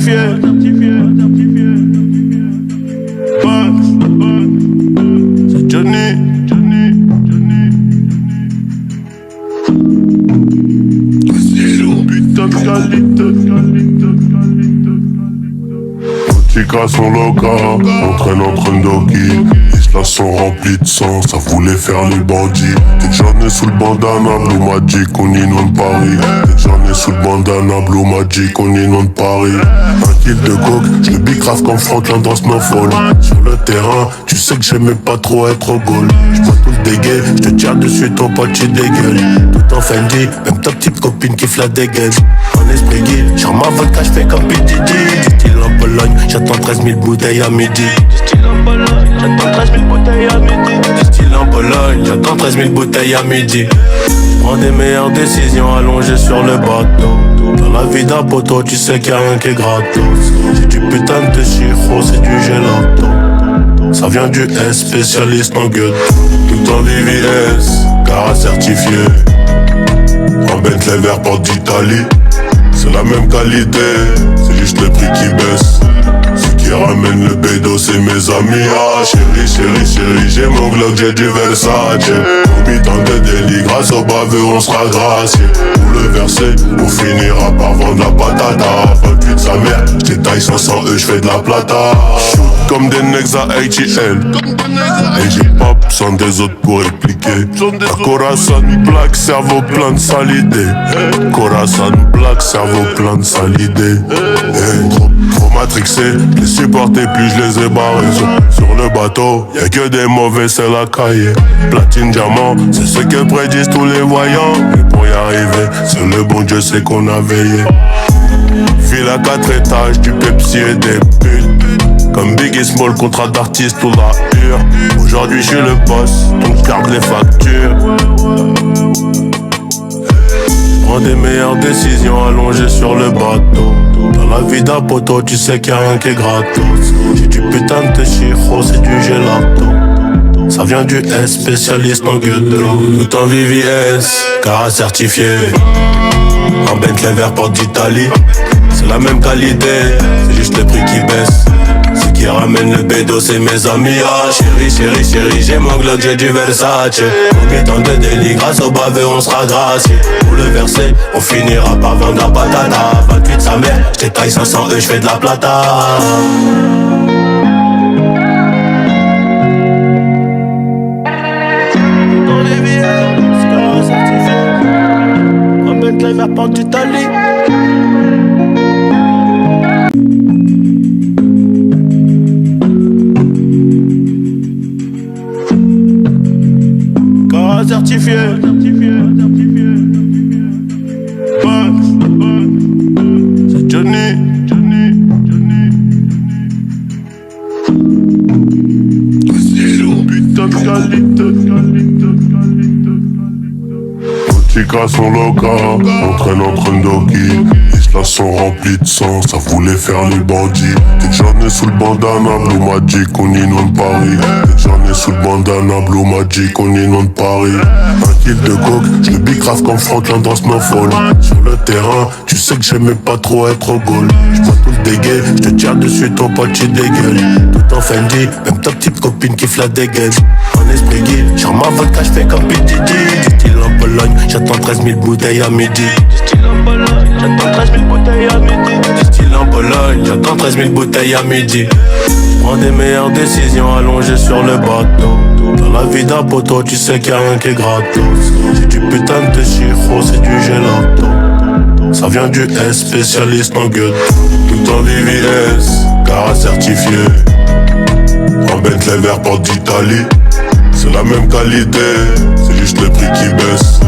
certifié. C'est Johnny. Putain de qualité. Chicas sont locales, on traîne entre Ndoki. Les là sont remplis de sang, ça voulait faire les bandits. Dès que j'en ai sous le bandana, Blue Magic, on inonde Paris. Dès que j'en ai sous le bandana, Blue Magic, on inonde Paris. Un kill de coke, je le bicrave comme Franklin dans Snowfall. Sur le terrain, tu sais que j'aimais pas trop être au goal. J'vois tout le dégueu, je te tire dessus, ton pote tu dégueules. Tout en Fendi, même ta petite copine qui la dégaine. En esprit guide, sur ma vodka, j'fais comme P. Diddy. Du style en Pologne, j'attends 13 000 bouteilles à midi. Du style en Pologne, j'attends 13 000 bouteilles à midi. Du style en Pologne, j'attends 13 000 bouteilles à midi. Prends des meilleures décisions allongées sur le bateau. Dans la vie d'un poteau, tu sais qu'il y a rien qui est gratos. C'est du putain de chiro, c'est du gelato. Ça vient du S, spécialiste en gueule. Tout en VVS, car certifié. En Bentley vert porte d'Italie. C'est la même qualité, c'est juste le prix qui baisse. Ceux qui ramènent le bédo, c'est mes amis. Ah chérie, j'ai mon Glock, j'ai du Versace. Au mi-temps de délit, grâce au baveux, on sera gracié. Pour le verser, on finira par vendre la patata. 28 sa mère, j'étaille 500 j'fais de la plata. Shoot comme des necks à ATL. Et j'ai pas besoin des autres pour répliquer. La Corazon Black, cerveau plein de sales idées. Corazon Black, cerveau plein de sales idées. Trop matrixé, les supporter plus je les ai barrés. Sur le bateau, y'a que des mauvais, c'est la cahier. Platine, diamant, c'est ce que prédisent tous les voyants. Mais pour y arriver, c'est le bon Dieu, c'est qu'on a veillé. File à 4 étages, du Pepsi et des putes. Comme Big et Small, contrat d'artiste ou la hure. Aujourd'hui je suis le boss, donc garde les factures. Prends des meilleures décisions allongées sur le bateau. Dans la vie d'un poteau, tu sais qu'il y a rien qui est gratos. J'ai du putain de chiro, c'est du gelato. Ça vient du S, spécialiste en gueule. Tout en VVS, car certifié. En Bentley vert porte d'Italie. C'est la même qualité, c'est juste le prix qui baisse. Ceux qui ramènent le bédo, c'est mes amis. Ah chérie, j'ai mon Glock, j'ai du Versace. Au mi-temps de délit, grâce au baveux, on sera gracié. Pour le verser, on finira par vendre la patata. 28 sa mère, j'étaille 500 j'fais de la plata. Dans les villes, Scar certifié. En Bentley vert porte d'Italie. Certifié. C'est Johnny. Putain de qualité. Nos chicas sont locales, on traîne entre Ndoki. Les là sont remplis de sang, ça voulait faire les bandits. Dès que j'en ai sous le bandana, Blue Magic, on inonde Paris. Dès que j'en ai sous le bandana, Blue Magic, on inonde Paris. Un kill de coke, je le bicrave comme Franklin dans Snowfall. Sur le terrain, tu sais que j'aimais pas trop être au goal. J'vois tout le dégueu, je te tire dessus, ton pote tu dégueules. Tout en Fendi, même ta petite copine qui la dégaine. En esprit guide, sur ma vodka, j'fais comme P. Diddy. Du style en Pologne, j'attends 13 000 bouteilles à midi. Du style en Pologne, j'attends 13 000 bouteilles à midi. Du style en Pologne, j'attends 13 000 bouteilles à midi. Prends des meilleures décisions allongées sur le bateau. Dans la vie d'un poteau, tu sais qu'il y a rien qui est gratos. C'est du putain de chiro, c'est du gelato. Ça vient du S, spécialiste en gueule. Tout en VVS, car certifié. En Bentley vert porte d'Italie. C'est la même qualité, c'est juste le prix qui baisse.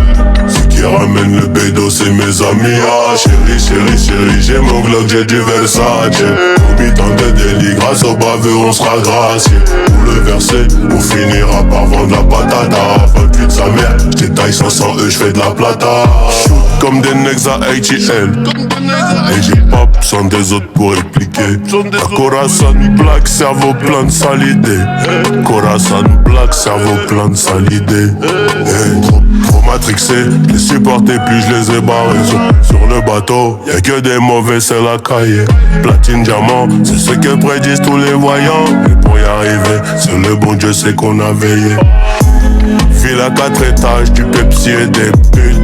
Ceux qui ramènent le bédo, c'est mes amis. Ah chérie, j'ai mon Glock, j'ai du Versace. Au mi-temps de délit, grâce au baveux, on sera gracié. Pour le verser, on finira par vendre la patata. 28 sa mère, j'détaille 500 j'fais de la plata. Shoot comme des necks à ATL. Et j'ai pas besoin des autres pour expliquer. Corazon black, cerveau plein de sales idées. Corazon black, cerveau plein de sales idées. Trop matrixé, les supporter puis je les ai barrés. Sur le bateau, y'a que des mauvais, c'est la cahier. Platine, diamant, c'est ce que prédisent tous les voyants. Et pour y arriver, c'est le bon Dieu, c'est qu'on a veillé. File à 4 étages, du Pepsi et des putes.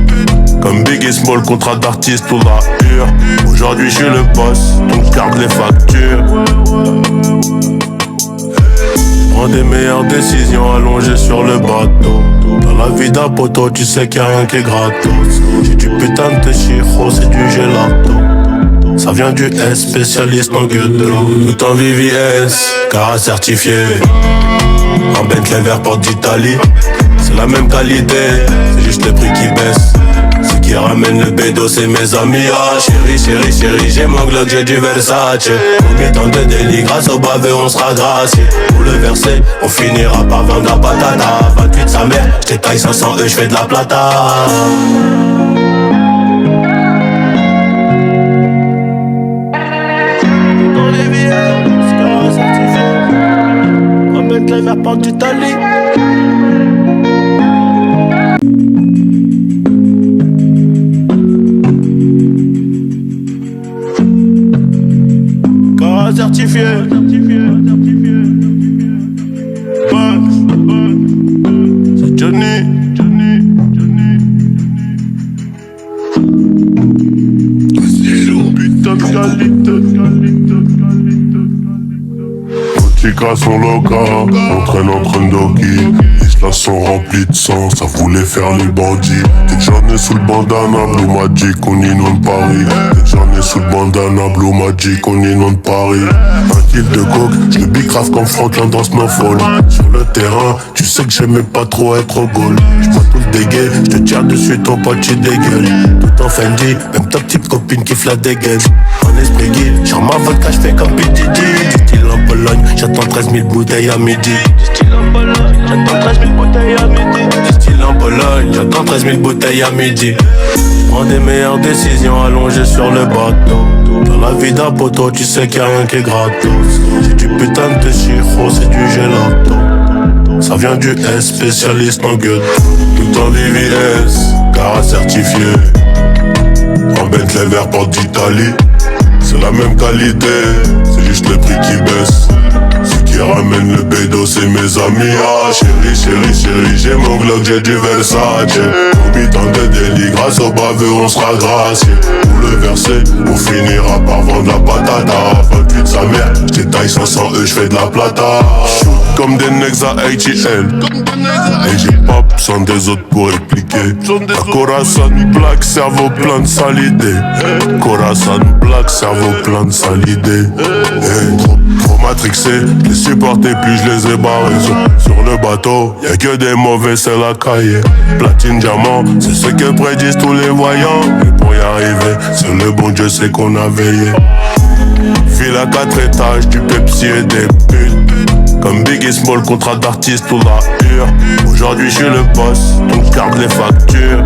Comme Biggie Small, contrat d'artiste ou la hure. Aujourd'hui je suis le boss, donc garde les factures. Prends des meilleures décisions allongées sur le bateau. Dans la vie d'un poteau, tu sais qu'il y a rien qui est gratos. J'ai du putain de chiro, c'est du gelato. Ça vient du S, spécialiste en gueudon. Tout en VVS, car certifié. Un Bentley vert porte d'Italie. C'est la même qualité, c'est juste le prix qui baisse. Ce qui ramène le bédo, c'est mes amis. Ah chérie, chérie, chérie, j'ai mon Glock, j'ai du Versace. Combien tant de délit, grâce au bavé, on sera gracié. Pour le verser, on finira par vendre la patata. 28 sa mère, j'détaille 500 j'fais de la plata. Dans les villes, Scar certifié. Un Bentley vert porte d'Italie. Certifié. C'est Johnny. Putain de qualité. Nos tigres sont locaux, on traîne en train d'Oki. Les là sont remplis de sang, ça voulait faire les bandits. Dès que j'en ai sous le bandana, Blue Magic, on inonde Paris. Dès que j'en ai sous le bandana, Blue Magic, on inonde Paris. Un kill de coke, je le bicrave comme Franklin dans Snowfall. Sur le terrain, tu sais que j'aimais pas trop être au goal. J'vois tout le dégueu, je te tire dessus, ton pote tu dégueules. Tout en Fendi, même ta petite copine qui flatte des gueules. En esprit guide, sur ma vodka, j'fais comme PDD. Du style en Pologne, j'attends 13 000 bouteilles à midi. Du style en Pologne, j'attends 13 000 bouteilles à midi. Du style en Pologne, j'attends 13 000 bouteilles à midi. Prends des meilleures décisions allongées sur le bateau. Dans la vie d'un poteau, tu sais qu'il y a rien qui est gratos. J'ai du putain de chiro, c'est du gelato. Ça vient du S, spécialiste en gueule. Tout en VVS, car certifié. En Bentley vert porte d'Italie. C'est la même qualité, c'est juste le prix qui baisse. Ce qui ramène le bédo, c'est mes amis. Ah chérie, chérie, chérie, j'ai mon Glock, j'ai du Versace. Combien tant de délit, grâce au baveux, on sera gracié. Pour le verser, on finira par vendre la patata. 28 sa mère, j'détaille 500 j'fais de la plata. Shoot comme des necks à ATL. Et j'ai pas besoin des autres pour expliquer. Corazon black, cerveau plein de sales idées. Corazon black, cerveau plein de sales idées. Trop matrixé, les supporter puis je les ai barrés. Sur le bateau, y'a que des mauvais, c'est la cahier. Platine, diamant, c'est ce que prédisent tous les voyants. Et pour y arriver, c'est le bon Dieu, c'est qu'on a veillé. File à 4 étages, du Pepsi et des putes. Comme Biggie Small, contrat d'artiste ou la hure. Aujourd'hui je suis le boss, donc garde les factures.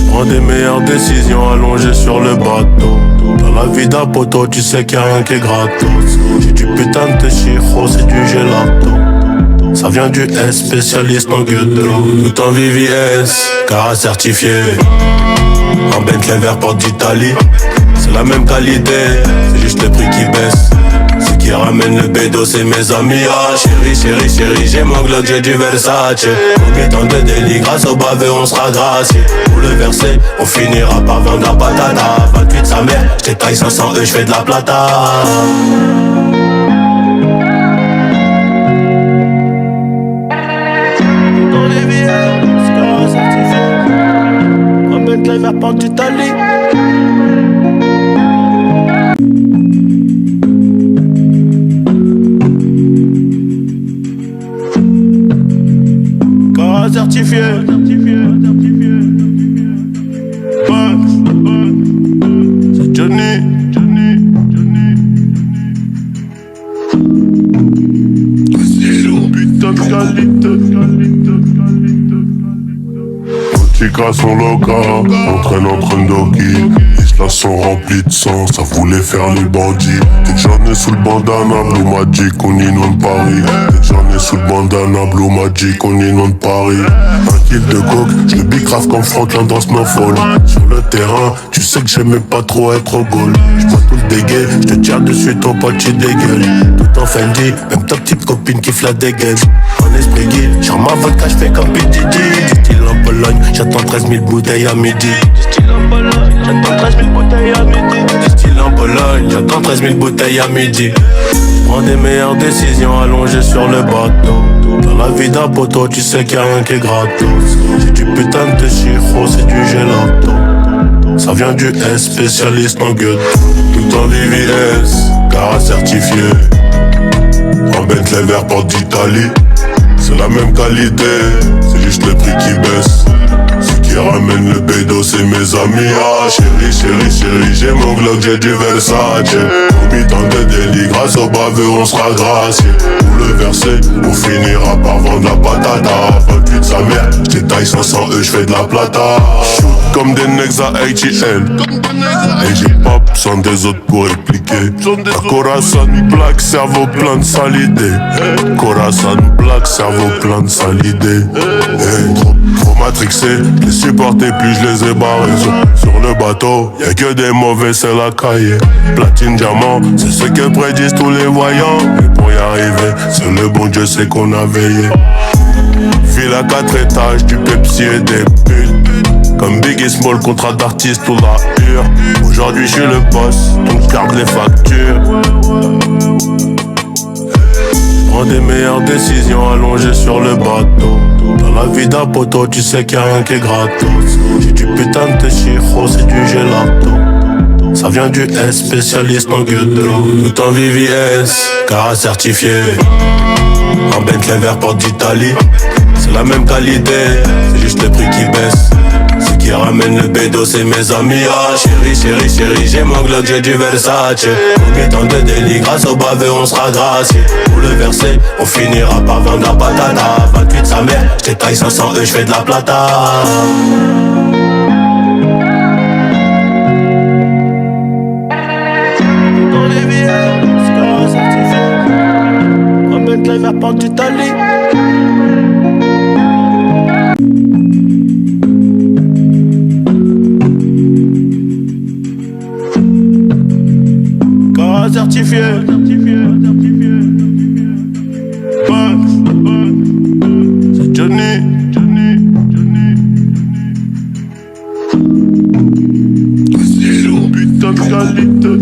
Prends des meilleures décisions allongées sur le bateau. Dans la vie d'un poteau, tu sais qu'il y a rien qui est gratos. J'ai du putain de chiro, c'est du gelato. Ça vient du S, spécialiste en gueudon. Tout en VVS, car certifié. Un Bentley vert porte d'Italie. C'est la même qualité, c'est juste le prix qui baisse. Ce qui ramène le bédo, c'est mes amis. Ah chérie, chérie, chérie, j'ai mon Glock, j'ai du Versace. Combien tant de délit, grâce au bavé, on sera gracié. Pour le verser, on finira par vendre la patata. 28 sa mère, j'détaille 500 j'fais de la plata. Dans les villes, Scar certifié. Un Bentley vert porte d'Italie. Certifié. C'est Johnny. Putain de Tika son loca, entraîne en train d'hockey. Les slash sont remplis de sang, ça voulait faire les bandits. Dès que j'en ai sous le bandana, Blue Magic, on inonde Paris. Dès que j'en ai sous le bandana, Blue Magic, on inonde Paris. Un kill de coke, je le bicrave comme Franklin dans Snowfall. Sur le terrain, tu sais que j'aimais pas trop être au goal. J'vois tout le dégueu, je te tire dessus, ton pote tu dégueules. Tout en Fendi, même ta petite copine kiffe la dégaine. En esprit guide, sur ma vodka, j'fais comme P. Diddy. Style en Pologne, j'attends 13 000 bouteilles à midi. Style en Pologne, j'attends 13 000 bouteilles à midi. Style en Pologne, j'attends 13 000 bouteilles à midi. Prends des meilleures décisions allongées sur le bateau. Dans la vie d'un poteau, tu sais qu'il y a rien qui est gratos. C'est du putain de chiro, c'est du gelato. Ça vient du S, spécialiste en gueule. Tout en VVS, car certifié. En Bentley vert porte d'Italie. C'est la même qualité, c'est juste le prix qui baisse. Ceux qui ramènent le bédo, c'est mes amis. Ah chérie, chérie, chérie, j'ai mon Glock, j'ai du Versace. Au mi-temps de délit, grâce au baveux, on sera gracié. Pour le verser, on finira par vendre la patata. 28 sa mère, j'étaille 500 j'fais de la plata. Shoot comme des necks à ATL. Et j'ai pas besoin des autres pour répliquer. La Corazon Black, cerveau plein de sales idées. Corazon Black, cerveau plein de sales idées. Trop matrixé, les supporter puis je les ai barrés. Sur le bateau, y'a que des mauvais, c'est la cahier. Platine, diamant, c'est ce que prédisent tous les voyants. Mais pour y arriver, c'est le bon Dieu, c'est qu'on a veillé. File à 4 étages, du Pepsi et des putes. Comme Big et Small, contrat d'artiste ou la hure. Aujourd'hui je suis le boss, donc garde les factures. Prends des meilleures décisions allongées sur le bateau. Dans la vie d'un poteau, tu sais qu'il y a rien qui est gratos. J'ai du putain de chiro, c'est du gelato. Ça vient du S, spécialiste en gueule. Tout en VVS, car certifié. En Bentley vert porte d'Italie. C'est la même qualité, c'est juste le prix qui baisse. Ceux qui ramènent le bédo, c'est mes amis. Ah chérie, chérie, chérie, j'ai mon Glock, j'ai du Versace. Au mi-temps de délit, grâce au baveux, on sera gracié. Pour le verser, on finira par vendre la patata. 28 sa mère, j'étaille 500 j'fais de la plata. Dans les villes, Scar certifié. En Bentley vert porte d'Italie. Certifié. C'est Johnny. Putain de qualité.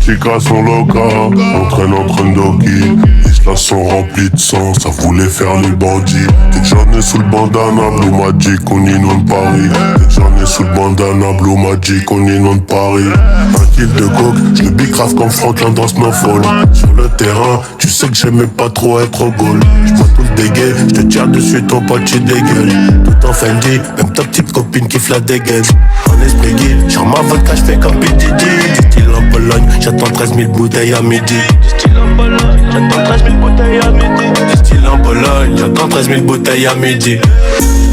Tika son loca, entraîne en train d'hockey. Les slash sont remplis de sang, ça voulait faire les bandits. Dès que j'en ai sous le bandana, Blue Magic, on inonde Paris. Dès que j'en ai sous le bandana, Blue Magic, on inonde Paris. Un kill de coke, je le bicrave comme Franklin dans Snowfall. Sur le terrain, tu sais que j'aimais pas trop être au goal. J'vois tout le dégueu, je te tire dessus, ton pote tu dégueules. Tout en Fendi, même ta petite copine kiffe la dégaine. En esprit guide, sur ma vodka, j'fais comme P. Diddy. Style en Pologne, j'attends 13 000 bouteilles à midi. Style en Pologne, j'attends 13 000 bouteilles à midi. Style en Pologne, j'attends 13 000 bouteilles à midi.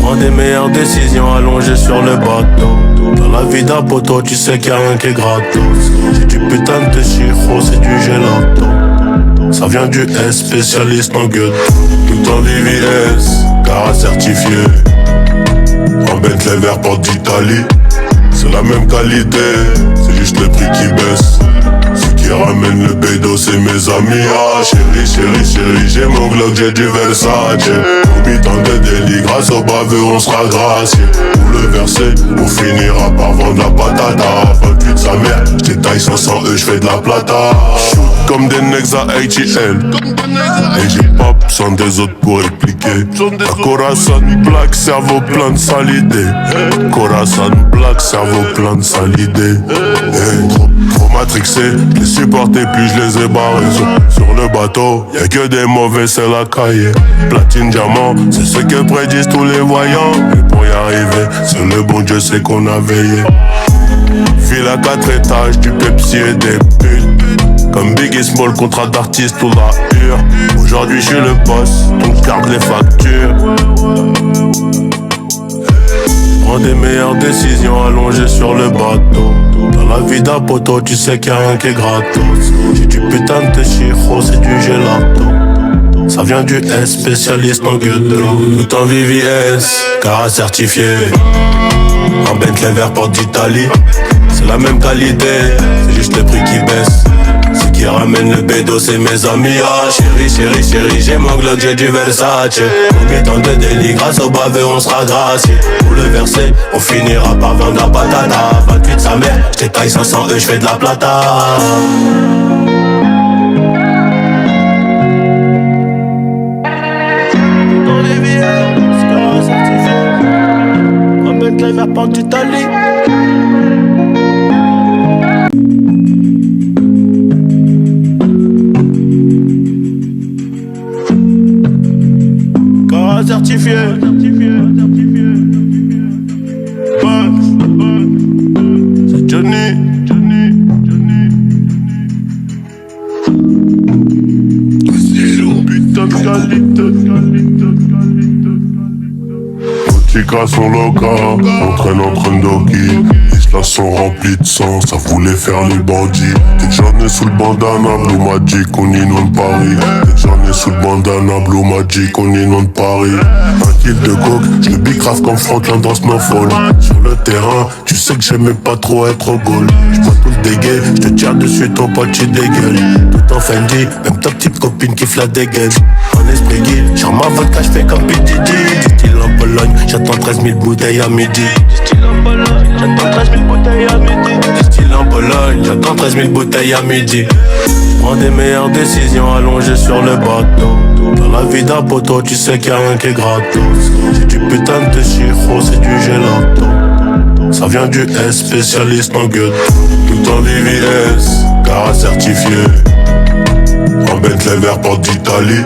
Prends des meilleures décisions allongées sur le bateau. Dans la vie d'un poteau, tu sais qu'il y a rien qui est gratos. C'est du putain de chiro, c'est du gelato. Ça vient du S, spécialiste en gueule. Tout en VVS, car certifié. En Bentley vert porte d'Italie. C'est la même qualité, c'est juste le prix qui baisse. Ceux qui ramènent le bédo, c'est mes amis. Ah chérie, chérie, chérie, j'ai mon Glock, j'ai du Versace. Au mi-temps de délit, grâce au baveux, on sera gracié. Pour le verser, on finira par vendre la patata. 28 sa mère, j'étaille 500 j'fais de la plata. Shoot comme des necks à ATL. Et j'ai pas besoin des autres pour répliquer. La Corazon Black, cerveau plein de sales idées. Corazon Black, cerveau plein de sales idées. Trop matrixé, les supporter puis je les ai barrés. Sur le bateau, y'a que des mauvais, c'est la cahier. Platine, diamant, c'est ce que prédisent tous les voyants. Mais pour y arriver, c'est le bon Dieu, c'est qu'on a veillé. File à 4 étages, du Pepsi et des putes. Comme Biggie Small, contrat d'artiste ou la hure. Aujourd'hui je suis le boss, donc garde les factures. Prends des meilleures décisions allongées sur le bateau. Dans la vie d'un poteau, tu sais qu'il y a rien qui est gratos. J'ai du putain de chiro, c'est du gelato. Ça vient du S, spécialiste en ghetto. Tout en VVS, car certifié. Un Bentley vert porte d'Italie. C'est la même qualité, c'est juste le prix qui baisse. Ce qui ramène le bédo, c'est mes amis. Ah chérie, chérie, chérie, j'ai mon Glock, j'ai du Versace. Combien tant de délit, grâce au bavé, on sera gracié. Pour le verser, on finira par vendre la patata. 28 sa mère, j't'ai taille 500 j'fais de la plata. Dans les villes, c'est certifié. Un Bentley vert porte d'Italie. Certifié. C'est Johnny. Zéro putain de qualité. Tika son loca, on traîne en train d'hockey. Les là sont remplis de sang, ça voulait faire les bandits. Dès que j'en ai sous le bandana, Blue Magic, on inonde Paris. Dès que j'en ai sous le bandana, Blue Magic, on inonde Paris. Un kill de coke, je le bicrave comme Franklin dans Snowfall. Sur le terrain, tu sais que j'aimais pas trop être au goal. J'vois tout le dégueu, je te tire dessus, ton pote tu dégueules. Tout en Fendi, même ta petite copine qui la dégaine. En esprit guide, j'en ma vodka, j'fais comme P. Diddy. Du style en Pologne, j'attends 13 000 bouteilles à midi. Du style en Pologne, j'attends 13 000 bouteilles à midi. Du style en Pologne, j'attends 13 000 bouteilles à midi. Prends des meilleures décisions allongées sur le bateau. Dans la vie d'un poteau, tu sais qu'il y a rien qui est gratos. J'ai du putain de chiro, c'est du gelato. Ça vient du S, spécialiste en ghetto. Tout en VVS, car certifié. En Bentley vert porte d'Italie.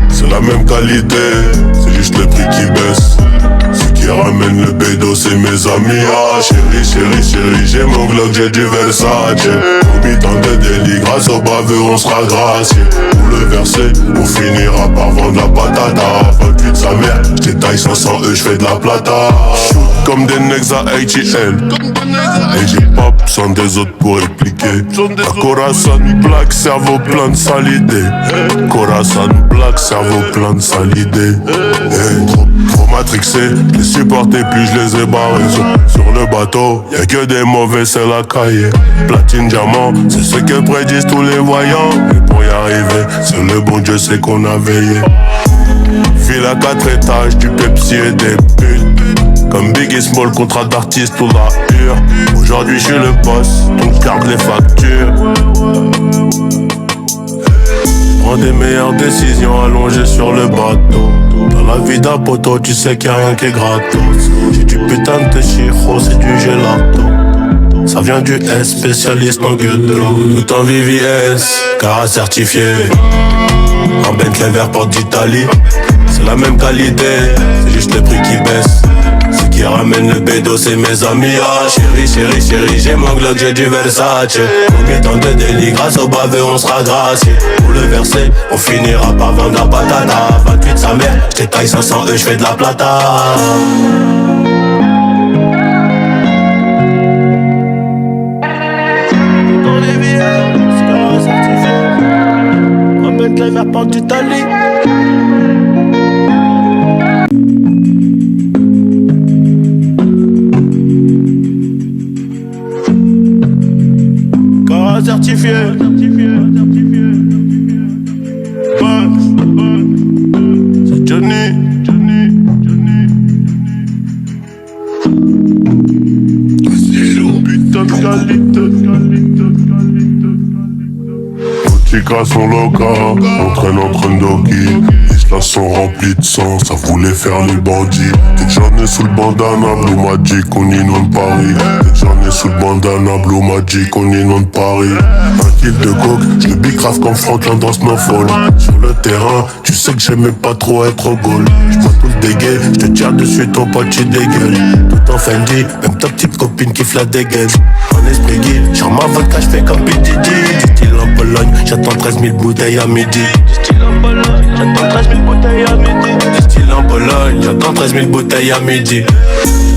C'est la même qualité, c'est juste le prix qui baisse. Ce qui ramène le bédo, c'est mes amis. Ah chérie, chérie, chérie, j'ai mon Glock, j'ai du Versace. Combien tant de délit, grâce au baveux, on sera gracié. Pour le verser, on finira par vendre la patata. 28 sa mère, j't'ai taille 500 j'fais de la plata. Shoot comme des necks à ATL. Et j'ai pas besoin des autres pour répliquer. La Corazon Black, cerveau plein de sales idées. Corazon Black, cerveau plein de sales idées. Trop matrixé, je les supportais puis je les ai barrés. Sur le bateau, y'a que des mauvais, c'est la cahier. Platine, diamant, c'est ce que prédisent tous les voyants. Et pour y arriver, c'est le bon Dieu, c'est qu'on a veillé. File à 4 étages, du Pepsi et des putes. Comme Biggie Small, contrat d'artiste ou la hure. Aujourd'hui je suis le boss, donc garde les factures. Prends des meilleures décisions allongées sur le bateau. Dans la vie d'un poteau, tu sais qu'il y a rien qui est gratos. J'ai du putain de chiro, c'est du gelato. Ça vient du S, spécialiste en ghetto. Tout en VVS, car certifié. Un Bentley vert porte d'Italie. C'est la même qualité, c'est juste le prix qui baisse. Ce qui ramène le bédo, c'est mes amis. Ah chérie, chérie, chérie, j'ai mon Glock, j'ai du Versace. Combien tant de délit, grâce au bavé, on sera gracié. Pour le verser, on finira par vendre la patata. 28 sa mère, j't'ai taille 500 j'fais de la plata. Dans les villes, c'est certifié. Un Bentley vert porte d'Italie. Certifié. C'est Johnny. Zéro putain de qualité. Tika son loca, on traîne entre Ndoki. Les là sont remplis de sang, ça voulait faire les bandits. Dès que j'en ai sous le bandana, Blue Magic, on inonde Paris. Dès que j'en ai sous le bandana, Blue Magic, on inonde Paris. Un kill de coke, je le bicrave comme Franklin dans Snowfall. Sur le terrain, tu sais que j'aimais pas trop être au goal. J'vois tout le dégueu, je te tire dessus, ton pote tu dégueules. Tout en Fendi, même ta petite copine qui la dégaine. En esprit guide, sur ma vodka, j'fais comme P. Diddy. Du style en Pologne, j'attends 13 000 bouteilles à midi. Du style en Pologne, j'attends 13 000 bouteilles à midi. Du style en Pologne, j'attends 13 000 bouteilles à midi.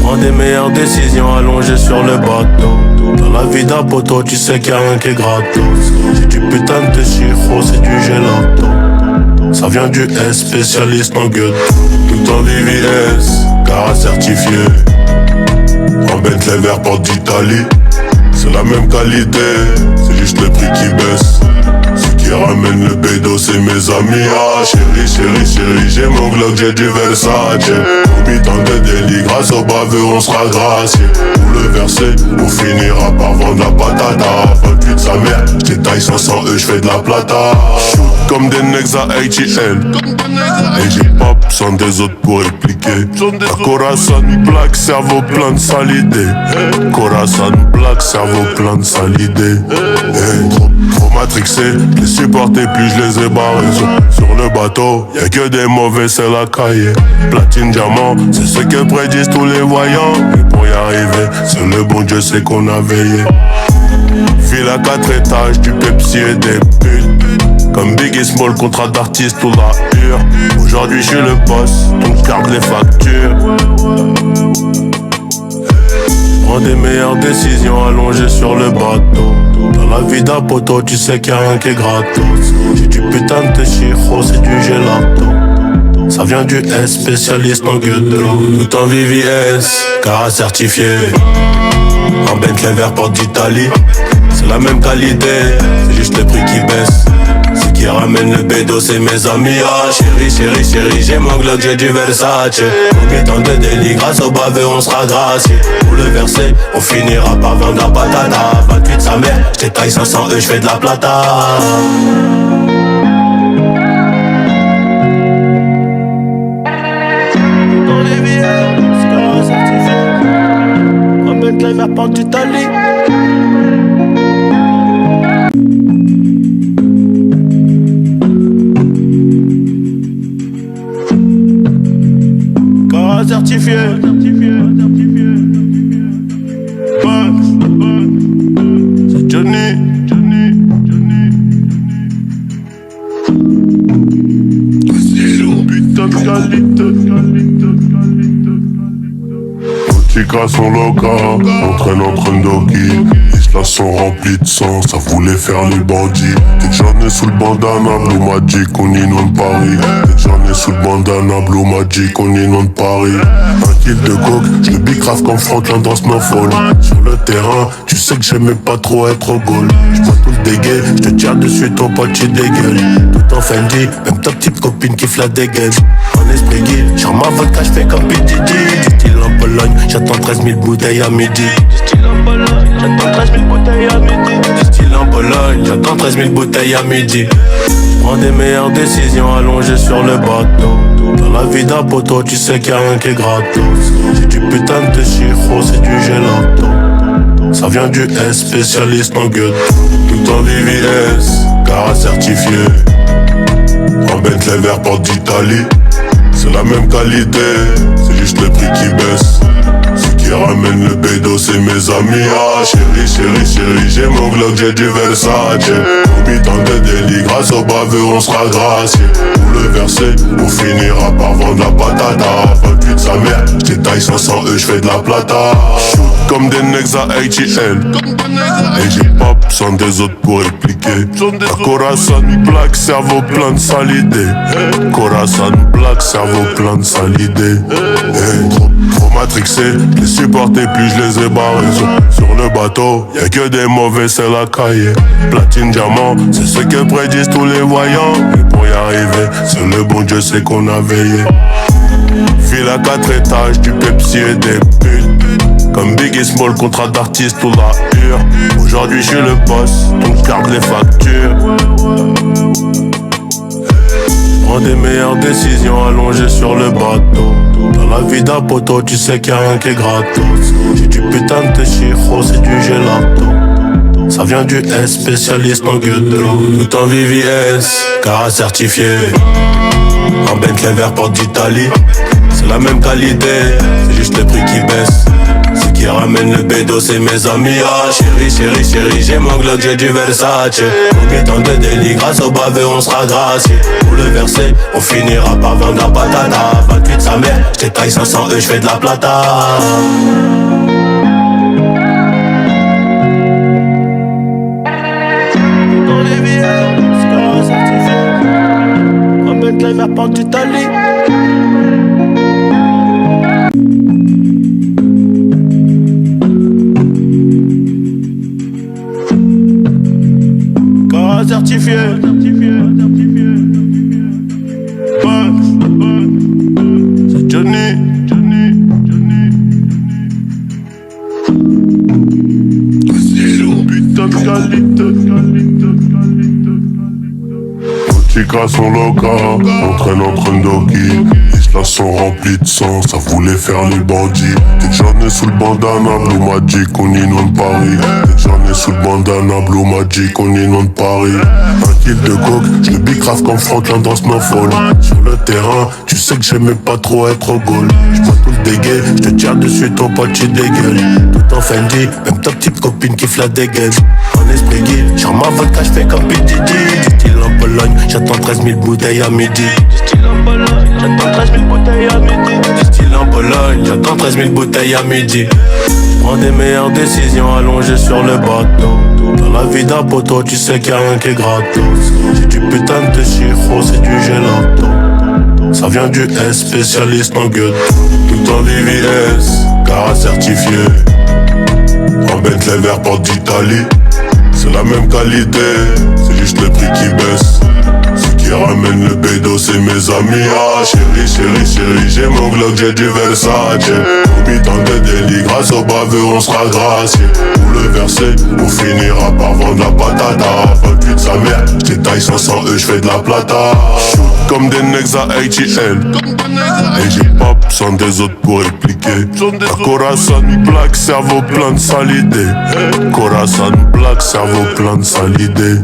Prends des meilleures décisions allongées sur le bateau. Dans la vie d'un poteau, tu sais qu'il y a rien qui est gratos. C'est du putain de chiro, c'est du gelato. Ça vient du S, spécialiste en gueule. Tout en VVS, car certifié. En Bentley vert porte d'Italie. C'est la même qualité, c'est juste le prix qui baisse. Ceux qui ramènent le bédo, c'est mes amis. Ah chérie, chérie, chérie, j'ai mon Glock, j'ai du Versace. Au mi-temps de délit, grâce au baveux, on sera gracié. Pour le verser, on finira par vendre la patata. 28 sa mère, j'étaille 500 j'fais de la plata. Shoot comme des necks à ATL. Et j'ai pas besoin des autres pour répliquer. La Corazon Black, cerveau plein de sales idées. Corazon Black, cerveau plein de sales idées. Trop matrixé, les supporter puis je les ai barrés. Sur le bateau, y'a que des mauvais, c'est la cahier. Platine, diamant, c'est ce que prédisent tous les voyants. Mais pour y arriver, c'est le bon Dieu, c'est qu'on a veillé. File à 4 étages, du Pepsi et des putes. Comme Big et Small, contrat d'artiste ou la hure. Aujourd'hui je suis le boss, donc garde les factures. Prends des meilleures décisions allongées sur le bateau. Dans la vie d'un poteau, tu sais qu'il y a rien qui est gratos. J'ai du putain de chiro, c'est du gelato. Ça vient du S, spécialiste en gueule. Tout en VVS, car certifié. En Bentley vert porte d'Italie. C'est la même qualité, c'est juste le prix qui baisse. Ceux qui ramènent le bédo, c'est mes amis. Ah chérie, chérie, chérie, j'ai mon Glock, j'ai du Versace. Au mi-temps de délit, grâce au baveux, on sera gracié. Pour le verser, on finira par vendre la patata. 28 sa mère, j'étaille 500 j'fais de la plata. Dans les villes, c'est certifié. En Bentley vert porte d'Italie. Certifié. C'est Johnny. Putain de qualité. Tika son loca, on traîne entre Ndoki. Les là sont remplis de sang, ça voulait faire les bandits. Dès que j'en ai sous le bandana, Blue Magic, on inonde Paris. Dès que j'en ai sous le bandana, Blue Magic, on inonde Paris. Un kill de coke, je le bicrave comme Franklin dans Snowfall. Sur le terrain, tu sais que j'aimais pas trop être au goal. J'vois tout le dégueu, je te tire dessus, ton pote tu dégueules. Tout en Fendi, même ta petite copine qui la dégaine. En esprit guide, sur ma vodka, j'fais comme P. Diddy. Du style en Pologne, j'attends 13 000 bouteilles à midi. Du style en Pologne, j'attends 13 000 bouteilles à midi. Du style en Pologne, j'attends 13 000 bouteilles à midi. Prends des meilleures décisions allongées sur le bateau. Dans la vie d'un poteau, tu sais qu'il y a rien qui est gratos. C'est du putain de chiro, c'est du gelato. Ça vient du S, spécialiste en gueule. Tout en VVS, car certifié. En Bentley vert porte d'Italie. C'est la même qualité, c'est juste le prix qui baisse. Ceux qui ramènent le bédo, c'est mes amis. Ah chérie, chérie, chérie, j'ai mon Glock, j'ai du Versace. Au mi-temps de délit, grâce au baveux, on sera gracié. Pour le verser, on finira par vendre la patata. 28 sa mère, j'étaille 500 j'fais de la plata. Shoot comme des necks à ATL. Et j'ai pas besoin des autres pour répliquer. La Corazon Black, cerveau plein de sales idées. Corazon Black, cerveau plein de sales idées. Trop matrixé, les supporter puis je les ai barrés. Sur le bateau, y'a que des mauvais, c'est la cahier. Platine, diamant, c'est ce que prédisent tous les voyants. Mais pour y arriver, c'est le bon Dieu, c'est qu'on a veillé. File à 4 étages, du Pepsi et des putes. Comme Biggie Small, contrat d'artiste ou la hure. Aujourd'hui je suis le boss, donc garde les factures. Prends des meilleures décisions allongées sur le bateau. Dans la vie d'un poteau, tu sais qu'il y a rien qui est gratos. J'ai du putain de chiro, c'est du gelato. Ça vient du S, spécialiste en ghetto. Tout en VVS, car certifié. En Bentley vert porte d'Italie. C'est la même qualité, c'est juste le prix qui baisse. Ce qui ramène le bédo, c'est mes amis. Ah chérie, chérie, chérie, j'ai mon Glock, j'ai du Versace. Combien tant de délit, grâce au bavé, on sera gracié. Pour le verser, on finira par vendre la patata. 28 sa mère, j't'ai taille 500 j'fais de la plata. Dans les villes, c'est certifié. En Bentley vers porte d'Italie. Certifié. C'est Johnny. Zéro putain de qualité. Nos tigres sont locaux, on traîne entre Ndoki. Les là sont remplis de sang, ça voulait faire les bandits. Dès que j'en ai sous le bandana, Blue Magic, on inonde Paris. Dès que j'en ai sous le bandana, Blue Magic, on inonde Paris. Un kill de coke, je le bicrave comme Franklin dans Snowfall. Sur le terrain, tu sais que j'aimais pas trop être au goal. J'vois tout le dégueu, je te tire dessus, ton pote tu dégueules. Tout en Fendi, même ta petite copine qui la dégaine. En esprit guide, j'en ma vodka, j'fais comme P. Diddy. Du style en Pologne, j'attends 13 000 bouteilles à midi. Du style en Pologne, j'attends 13 000 bouteilles à midi. Du style en Pologne, j'attends 13 000 bouteilles à midi. Prends des meilleures décisions allongées sur le bateau. Dans la vie d'un poteau, tu sais qu'il y a rien qui est gratos. J'ai du putain de chiro, c'est du gelato. Ça vient du S, spécialiste en ghetto. Tout en VVS, car certifié. En Bentley vert porte d'Italie. C'est la même qualité, c'est juste le prix qui baisse. Ce qui ramène le bédo, c'est mes amis. Ah chérie, chérie, chérie, j'ai mon Glock, j'ai du Versace. Combien tant de délit, grâce au baveux, on sera gracié. Pour le verser, on finira par vendre la patata. 28 sa mère, j't'ai taille 500 j'fais de la plata. Shoot comme des necks à ATL. Et j'ai pas besoin des autres pour répliquer. La Corazon Black, cerveau plein de sales idées. Corazon Black, cerveau plein de sales idées.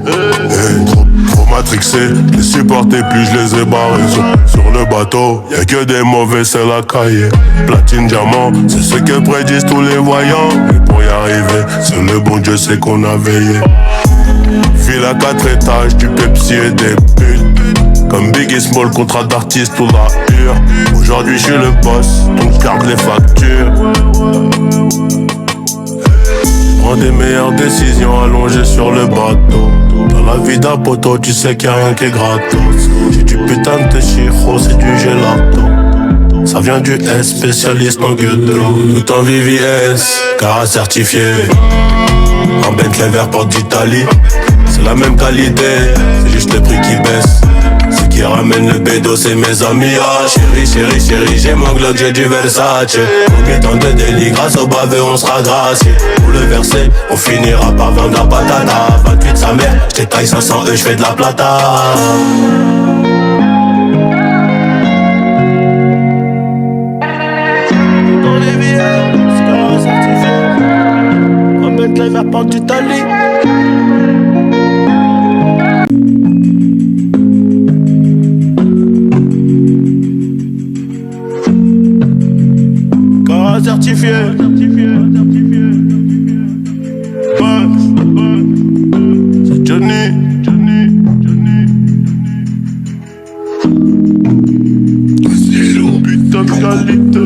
Trop matrixé, les supporter plus je les ai barrés. Sur le bateau, y'a que des mauvais, c'est la cahier. Platine, diamant, c'est ce que prédisent tous les voyants. Et pour y arriver, c'est le bon Dieu, c'est qu'on a veillé. File à 4 étages, du Pepsi et des putes. Comme Biggie Small, contrat d'artiste ou la hure. Aujourd'hui je suis le boss, donc garde les factures. Prends des meilleures décisions allongées sur le bateau. Dans la vie d'un poteau, tu sais qu'il y a rien qui est gratos. J'ai du putain de chiro, c'est du gelato. Ça vient du S, spécialiste en ghetto. Tout en VVS, car certifié. En Bentley vert porte d'Italie. C'est la même qualité, c'est juste le prix qui baisse. Ce qui ramène le bédo, c'est mes amis. Ah chérie, chérie, chérie, j'ai mon Glock, j'ai du Versace. Combien tant de délit, grâce au bavé, on sera gracié. Pour le verser, on finira par vendre la patata. 28 sa mère, j't'ai taille 500 j'fais de la plata. Dans les villes, c'est certifié. En Bentley vers porte d'Italie. Certifié. C'est Johnny. Zéro putain de qualité.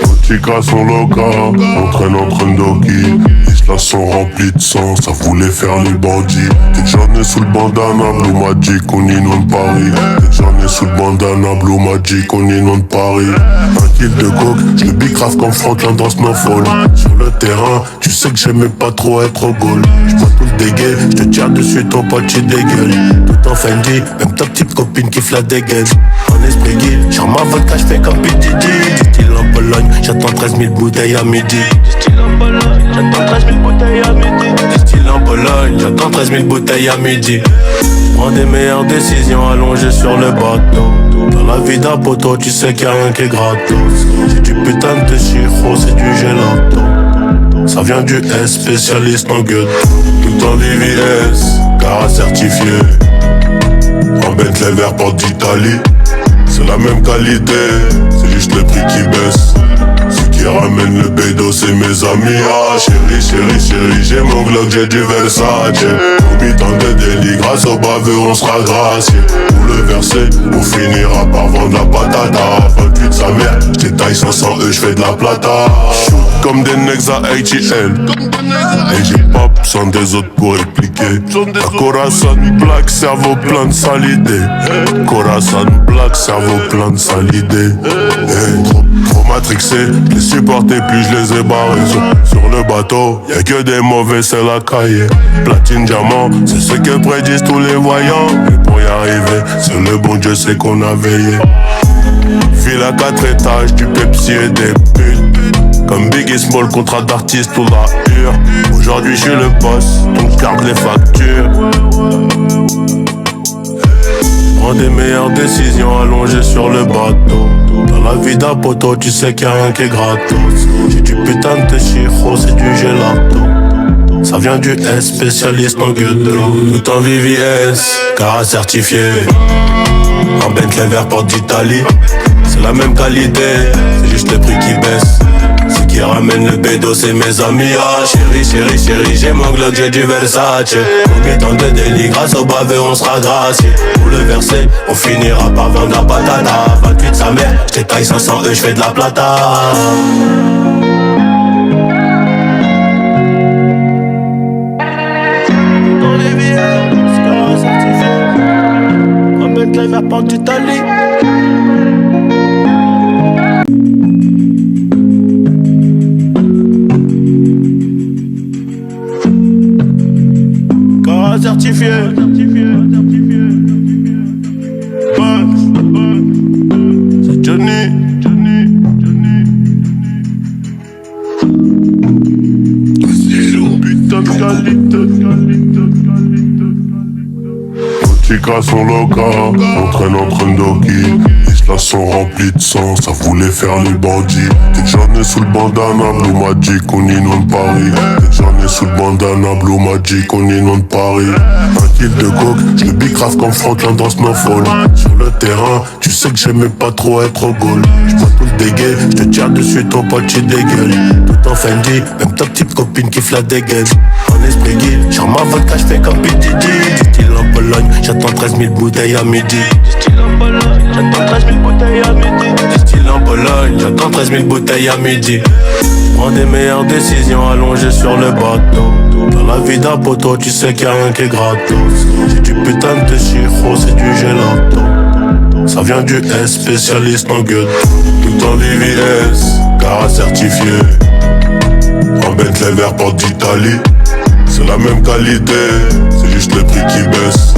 Nos Tika son loca, on traîne entre Ndoki. Les là sont remplis de sang, ça voulait faire les bandits. Dès que j'en ai sous le bandana, Blue Magic, on inonde Paris. Dès que j'en ai sous le bandana, Blue Magic, on inonde Paris. Un kill de coke, je le bicrave comme Franklin dans Snowfall. Sur le terrain, tu sais que j'aimais pas trop être au goal. J'vois tout le dégueu, je te tire dessus, ton pote tu dégueules. Tout en Fendi, même ta petite copine qui la dégaine. En esprit gay, sur ma vodka, j'fais comme PDD. Du style en Pologne, j'attends 13 000 bouteilles à midi. Du style en Pologne, j'attends 13 000 bouteilles à midi. Du style en Pologne, j'attends 13 000 bouteilles à midi. Prends des meilleures décisions allongées sur le bateau. Dans la vie d'un poteau, tu sais qu'il y a rien qui est gratos. C'est du putain de chiro, c'est du gelato. Ça vient du S, spécialiste en gueule. Tout en VVS, car certifié. En Bentley vert porte d'Italie. C'est la même qualité, c'est juste le prix qui baisse. Ceux qui ramènent le bédo, c'est mes amis. Ah chérie, chérie, chérie, j'ai mon Glock, j'ai du Versace. Au mi-temps de délit, grâce au baveux, on sera gracié. Pour le verser, on finira par vendre la patata. 28 sa mère, j'étaille 500 j'fais de la plata. Shoot comme des necks à ATL. Et j'ai pas besoin des autres pour répliquer. La Corazon Black, cerveau plein de sales idées. Corazon Black, cerveau plein de sales idées. Trop matrixé, les supporter puis je les ai barrés. Sur le bateau, y'a que des mauvais, c'est la cahier. Platine, diamant, c'est ce que prédisent tous les voyants. Et pour y arriver, c'est le bon Dieu, c'est qu'on a veillé. File à 4 étages, du Pepsi et des putes. Comme Big et Small, contrat d'artiste ou la hure. Aujourd'hui je suis le boss, donc garde les factures. Prends des meilleures décisions allongées sur le bateau. Dans la vie d'un poteau, tu sais qu'il y a rien qui est gratos. J'ai du putain de chiro, c'est du gelato. Ça vient du S, spécialiste en gueule. Tout en VVS, car certifié. En Bentley vert porte d'Italie. C'est la même qualité, c'est juste le prix qui baisse. Ceux qui ramènent le bédo, c'est mes amis. Ah chérie, chérie, chérie, j'ai mon Glock, j'ai du Versace. Au mi-temps de délit, grâce au baveux, on sera gracié. Pour le verser, on finira par vendre la patata. 28 sa mère, j'étaille 500 j'fais de la plata. Dans les villes, c'est certifié. En Bentley vert porte d'Italie. Certifié. C'est Johnny. C'est putain de qualité. Tika son loca, on traîne entre Ndoki. Les là sont remplis de sang, ça voulait faire les bandits. Dès que j'en ai sous le bandana, Blue Magic, on inonde Paris. Dès que j'en ai sous le bandana, Blue Magic, on inonde Paris. Un kill de coke, je le bicrave comme Franklin dans Snowfall. Sur le terrain, tu sais que j'aimais pas trop être au goal. J'vois tout le dégueu, je te tire dessus, ton pote tu dégueules. Tout en Fendi, même ta petite copine qui la dégaine. En esprit gay, sur ma vodka, j'fais comme PDD. Du style en Pologne, j'attends 13 000 bouteilles à midi. Du style en Pologne, j'attends 13 000 bouteilles à midi. Du style en Pologne, j'attends 13 000 bouteilles à midi. Prends des meilleures décisions allongées sur le bateau. Dans la vie d'un poteau, tu sais qu'il y a rien qui est gratos. J'ai du putain de chiro, c'est du gelato. Ça vient du S, spécialiste en gueule. Tout en VVS, car certifié. En Bentley vert porte d'Italie. C'est la même qualité, c'est juste le prix qui baisse.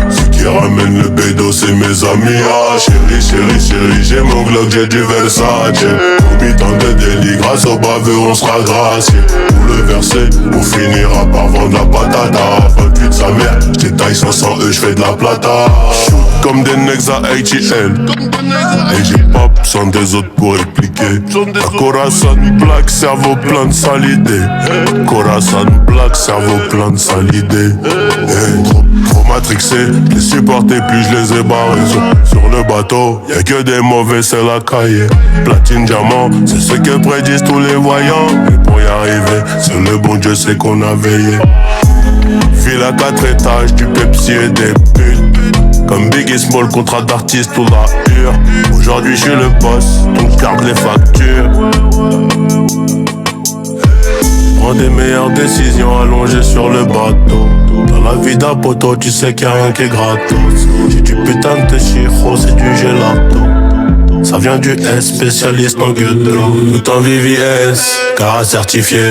Ceux qui ramènent le bédo, c'est mes amis. Ah chérie, chérie, chérie, j'ai mon Glock, j'ai du Versace. Au mi-temps de délit, grâce au baveux, on sera gracié. Pour le verser, on finira par vendre la patata. 28 sa mère, j'étaille 500 j'fais de la plata. Shoot comme des necks à ATL. Et j'ai pas besoin des autres pour répliquer. La Corazon Black, cerveau plein de sales idées. Corazon Black, cerveau plein de sales idées. Trop matrixé, les supporter puis je les ai barrés. Sur le bateau, y'a que des mauvais, c'est la cahier. Platine, diamant, c'est ce que prédisent tous les voyants. Et pour y arriver, c'est le bon Dieu, c'est qu'on a veillé. File à 4 étages, du Pepsi et des putes. Comme Biggie Small, contrat d'artiste ou la hure. Aujourd'hui je suis le boss, donc garde les factures. Prends des meilleures décisions allongées sur le bateau. Dans la vie d'un poteau, tu sais qu'il y a rien qui est gratos. J'ai du putain de chiro, c'est du gelato. Ça vient du S, spécialiste en ghetto. Tout en VVS, car certifié.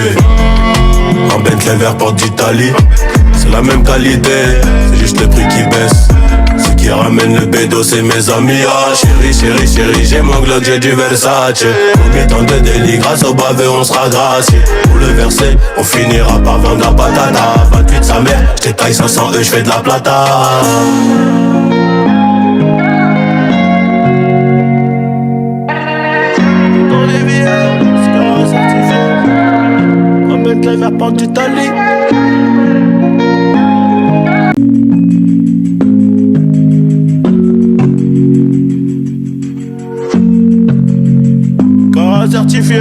Un Bentley vert porte d'Italie. C'est la même qualité, c'est juste le prix qui baisse. Ce qui ramène le bédo, c'est mes amis. Ah chérie, chérie, chérie, j'ai mon Glock, j'ai du Versace. Combien tant de délit, grâce au bavé, on sera gracié. Pour le verser, on finira par vendre la patata. 28 sa mère, j't'ai taille 500 j'fais de la plata. Dans les villes, c'est certifié. Un Bentley vert porte d'Italie. Certifié.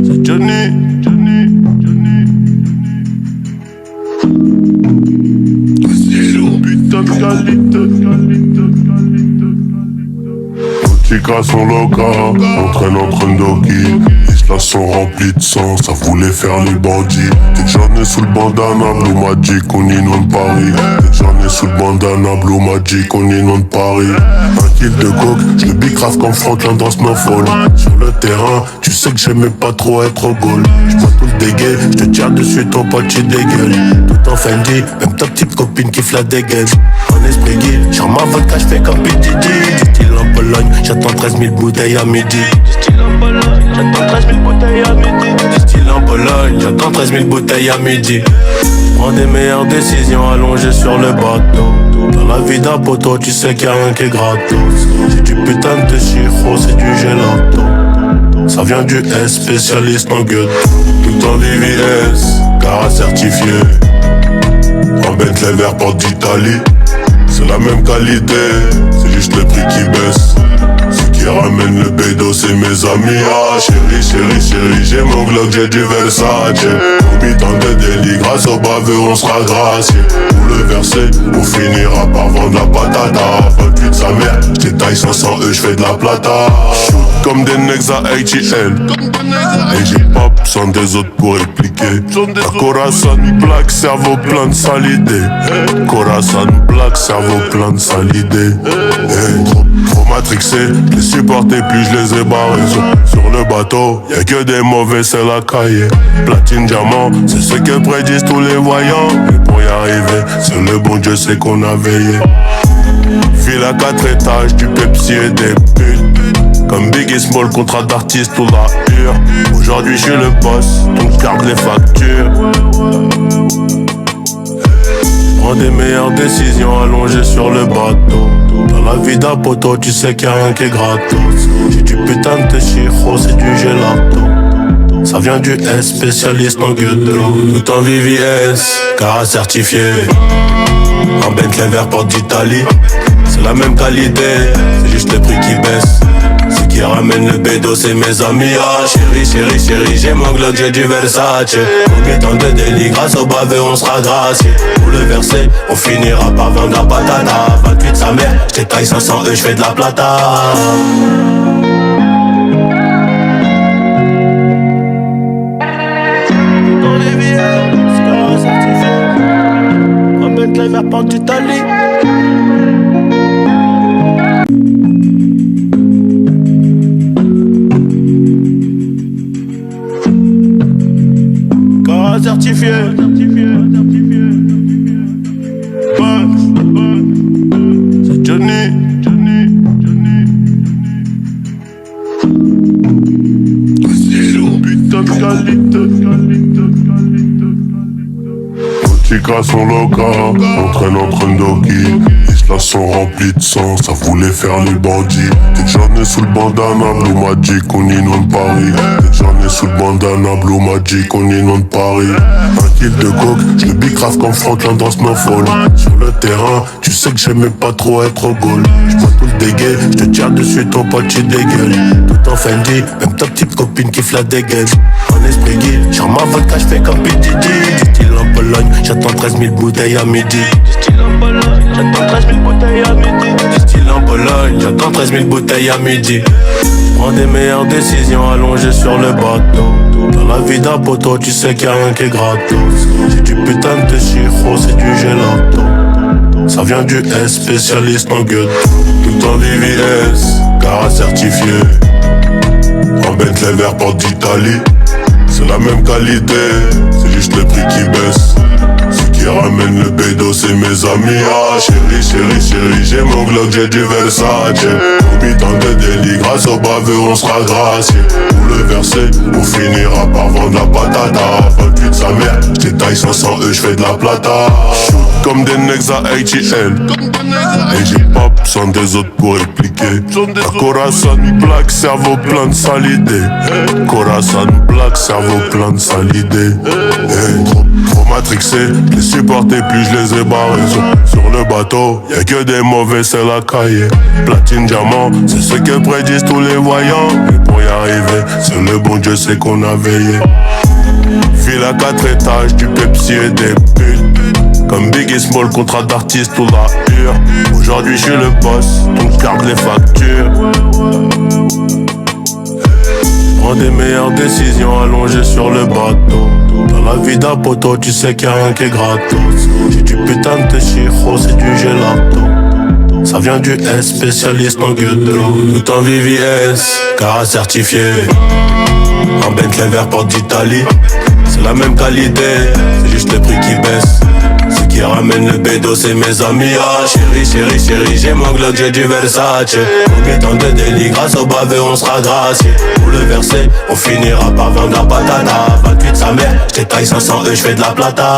C'est Johnny. Putain de qualité. Nos tigres sont locaux, on traîne en train d'hockey. Les là sont remplis de sang, ça voulait faire les bandits. Dès que j'en ai sous le bandana, Blue Magic, on inonde Paris. Dès que j'en ai sous le bandana, Blue Magic, on inonde Paris. Un kill de coke, je le bicrave comme Franklin dans Snowfall. Sur le terrain, tu sais que j'aimais pas trop être au goal. J'vois tout le dégueu, je te tire dessus, ton pote tu dégueules. Tout en Fendi, même ta petite copine qui la dégaine. En esprit guide, sur ma vodka, j'fais comme P. Diddy. Du style en Pologne, j'attends 13 000 bouteilles à midi. Du style en Pologne, j'attends 13 000 bouteilles à midi. Du style en Pologne, j'attends 13 000 bouteilles à midi. Prends des meilleures décisions allongées sur le bateau. Dans la vie d'un poteau, tu sais qu'il y a rien qui est gratos. J'ai du putain de chiro, c'est du gelato. Ça vient du S, spécialiste en ghetto. Tout en VVS, car certifié. Un Bentley vert porte d'Italie. C'est la même qualité, c'est juste le prix qui baisse. Ce qui ramène le bédo, c'est mes amis. Ah chérie, chérie, chérie, j'ai mon Glock, j'ai du Versace. Combien tant de délit, grâce au baveux, on sera gracié. Pour le verser, on finira par vendre la patata. 28 sa mère, j't'ai taille 500 j'fais de la plata. Shoot comme des necks à ATL. Et j'ai pas besoin des autres pour répliquer. La Corazon Black, cerveau plein de sales idées. Corazon Black, cerveau plein de sales idées. Trop matrixé, je les supportais plus je les ai barrés. Sur le bateau, y'a que des mauvais, c'est la cahier. Platine, diamant, c'est ce que prédisent tous les voyants. Mais pour y arriver, c'est le bon Dieu, c'est qu'on a veillé. File à 4 étages, du Pepsi et des putes. Comme Biggie Small, contrat d'artiste ou la hure. Aujourd'hui je suis le boss, donc garde les factures. Prends des meilleures décisions allongées sur le bateau. Dans la vie d'un poteau, tu sais qu'il y a rien qui est gratos. J'ai du putain de chiro, c'est du gelato. Ça vient du S, spécialiste en ghetto. Tout en VVS, car certifié. Un Bentley vert porte d'Italie. C'est la même qualité, c'est juste le prix qui baisse. Ce qui ramène le bédo, c'est mes amis. Ah chérie, chérie, chérie, j'ai mon Glock, j'ai du Versace. Combien tant de délit, grâce au bavé, on sera gracié. Pour le verser, on finira par vendre la patata. 28 sa mère, j't'ai taille 500 j'fais de la plata. Dans les villes, c'est certifié. Un Bentley vert porte d'Italie. Certifié. C'est Johnny. Putain de qualité. Nos tigres sont locaux, on traîne en train d'hockey. Les là sont remplis de sang, ça voulait faire les bandits. Dès que j'en ai sous le bandana, Blue Magic, on inonde Paris. Dès que j'en ai sous le bandana, Blue Magic, on inonde Paris. Un kill de coke, je le bicrave comme Franklin dans Snowfall. Sur le terrain, tu sais que j'aimais pas trop être au goal. J'vois tout le dégueu, je te tire dessus, ton pote tu dégueules. Tout en Fendi, même ta petite copine qui la dégaine. En esprit guide, sur ma vodka, j'fais comme P. Diddy. Du style en Pologne, 13 000 bouteilles à midi. Style en Pologne, j'attends 13 000 bouteilles à midi. Style en Pologne, j'attends 13 000 bouteilles à midi. Prends des meilleures décisions allongées sur le bateau. Dans la vie d'un poteau, tu sais qu'il y a rien qui est gratos. C'est du putain de chiro, c'est du gelato. Ça vient du S, spécialiste en gueule. Tout en VVS, car certifié. En Bentley vert porte d'Italie. C'est la même qualité, c'est juste le prix qui baisse. Ce qui ramène le bédo, c'est mes amis. Ah chérie, chérie, chérie, j'ai mon Glock, j'ai du Versace. Pour 8 ans de délit, grâce au baveux, on sera gracié. Pour le verser, on finira par vendre la patata. 28 sa mère, j'étaille 500 j'fais de la plata. Shoot comme des necks à ATL. Et j'ai pas besoin des autres pour répliquer. La Corazon Black, cerveau plein de sales idées. Corazon Black, cerveau plein de sales idées. Trop matrixé, les supporter plus je les ai barrés. Sur le bateau, y'a que des mauvais, c'est la cahier. Platine, diamant, c'est ce que prédisent tous les voyants. Et pour y arriver, c'est le bon Dieu, c'est qu'on a veillé. File à 4 étages, du Pepsi et des putes. Comme Big et Small, contrat d'artiste ou la hure. Aujourd'hui je suis le boss, donc garde les factures. Prends des meilleures décisions allongées sur le bateau. Dans la vie d'un poteau, tu sais qu'il y a rien qui est gratos. J'ai du putain de chiro, c'est du gelato. Ça vient du S, spécialiste en ghetto. Tout en VVS, car certifié. En Bentley vert porte d'Italie. C'est la même qualité, c'est juste le prix qui baisse. Ce qui ramène le bédo, c'est mes amis. Ah chérie, chérie, chérie, j'ai mon Glock, j'ai du Versace. Combien temps de délit, grâce au baveux, on sera gracié. Pour le verser, on finira par vendre la patata. 28 sa mère, j'étaille 500 j'fais de la plata.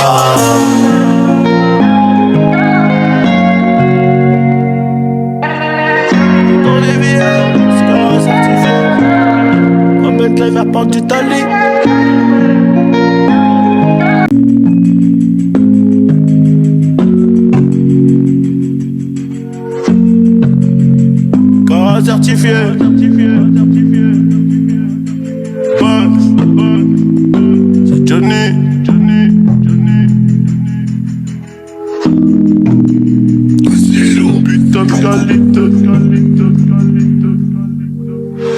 Dans les villes, c'est certifié. En Bentley vert porte d'Italie. Certifié. C'est Johnny. C'est putain de qualité.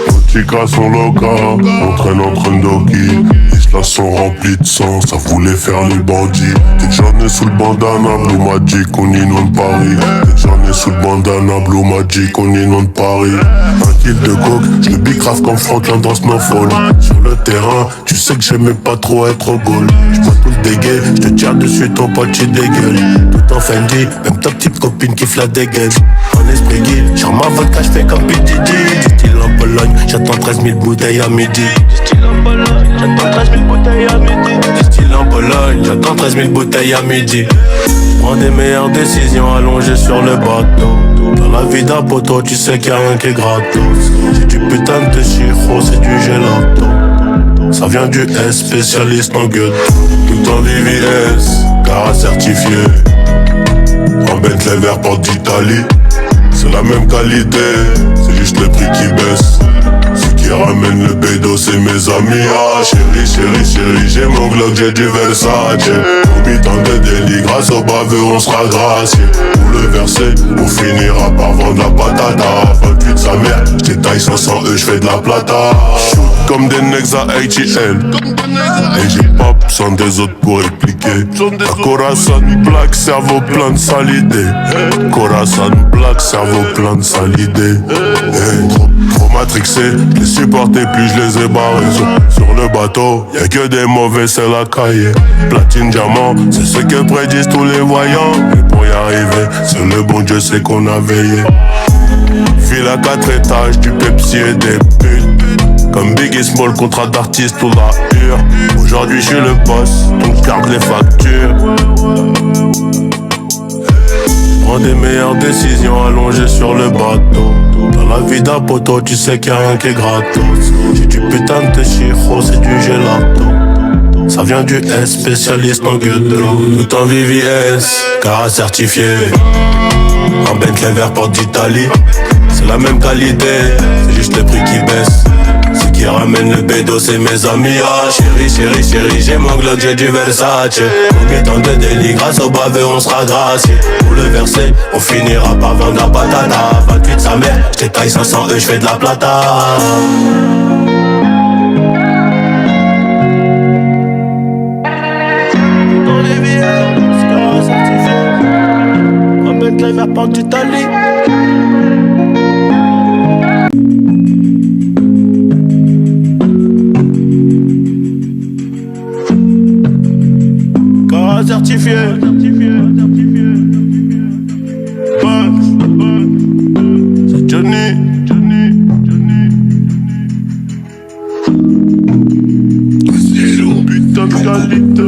Nos tigres sont locaux, on traîne entre Ndoki. Les là sont remplis de sang, ça voulait faire les bandits. Dès que j'en ai sous le bandana, Blue Magic, on inonde Paris. Dès que j'en ai sous le bandana, Blue Magic, on inonde Paris. Un kill de coke, je le bicrave comme Franklin dans Snowfall. Sur le terrain, tu sais que j'aimais pas trop être au goal. J'vois tout le dégueu, je te tire dessus, ton pote tu dégueules. Tout en Fendi, même ta petite copine qui la dégaine. En esprit guide, sur ma vodka, j'fais comme P. Diddy. Du style en Pologne, j'attends 13 000 bouteilles à midi. Du style en Pologne, j'attends 13 000 bouteilles à midi. Du style en Pologne, j'attends 13 000 bouteilles à midi. Prends des meilleures décisions allongées sur le bateau. Dans la vie d'un poteau, tu sais qu'il y a rien qui est gratos. J'ai du putain de chiro, c'est du gelato. Ça vient du S, spécialiste en gueule. Tout en VVS, car certifié. En Bentley vert porte d'Italie. C'est la même qualité, c'est juste le prix qui baisse. Ce qui ramène le bédo, c'est mes amis. Ah chérie, chérie, chérie, j'ai mon Glock, j'ai du Versace. Pour 8 ans de délit, grâce au baveux, on sera gracié. Pour le verser, on finira par vendre la patata. 28 sa mère, j'étaille 500 j'fais de la plata. Shoot comme des necks à ATL. Et j'ai pas besoin des autres pour répliquer. La Corazon Black, cerveau plein de sales idées. Corazon Black, cerveau plein de sales idées. Trop matrixé, les supporter plus je les ai barrés. Sur le bateau, y'a que des mauvais, c'est la cahier. Platine, diamant, c'est ce que prédisent tous les voyants. Et pour y arriver, c'est le bon Dieu, c'est qu'on a veillé. File à 4 étages, du Pepsi et des putes. Comme Big et Small, contrat d'artiste ou la hure. Aujourd'hui je suis le boss, donc garde les factures. Prends des meilleures décisions allongées sur le bateau. Dans la vie d'un poteau, tu sais qu'il y a rien qui est gratos. J'ai du putain de chiro, c'est du gelato. Ça vient du S, spécialiste en ghetto. Tout en VVS, car certifié. En Bentley vert porte d'Italie. C'est la même qualité, c'est juste le prix qui baisse. Ce qui ramène le bédo, c'est mes amis. Ah chérie, chérie, chérie, j'ai mon Glock, j'ai du Versace. Autant de délit, grâce au bavé on sera gracié. Pour le verser, on finira par vendre la patata. 28 sa mère, j't'ai taille 500 j'fais de la plata. Dans les villes, Scar certifié. Ramène les vers porte d'Italie. Certifié. C'est Johnny. C'est putain de qualité.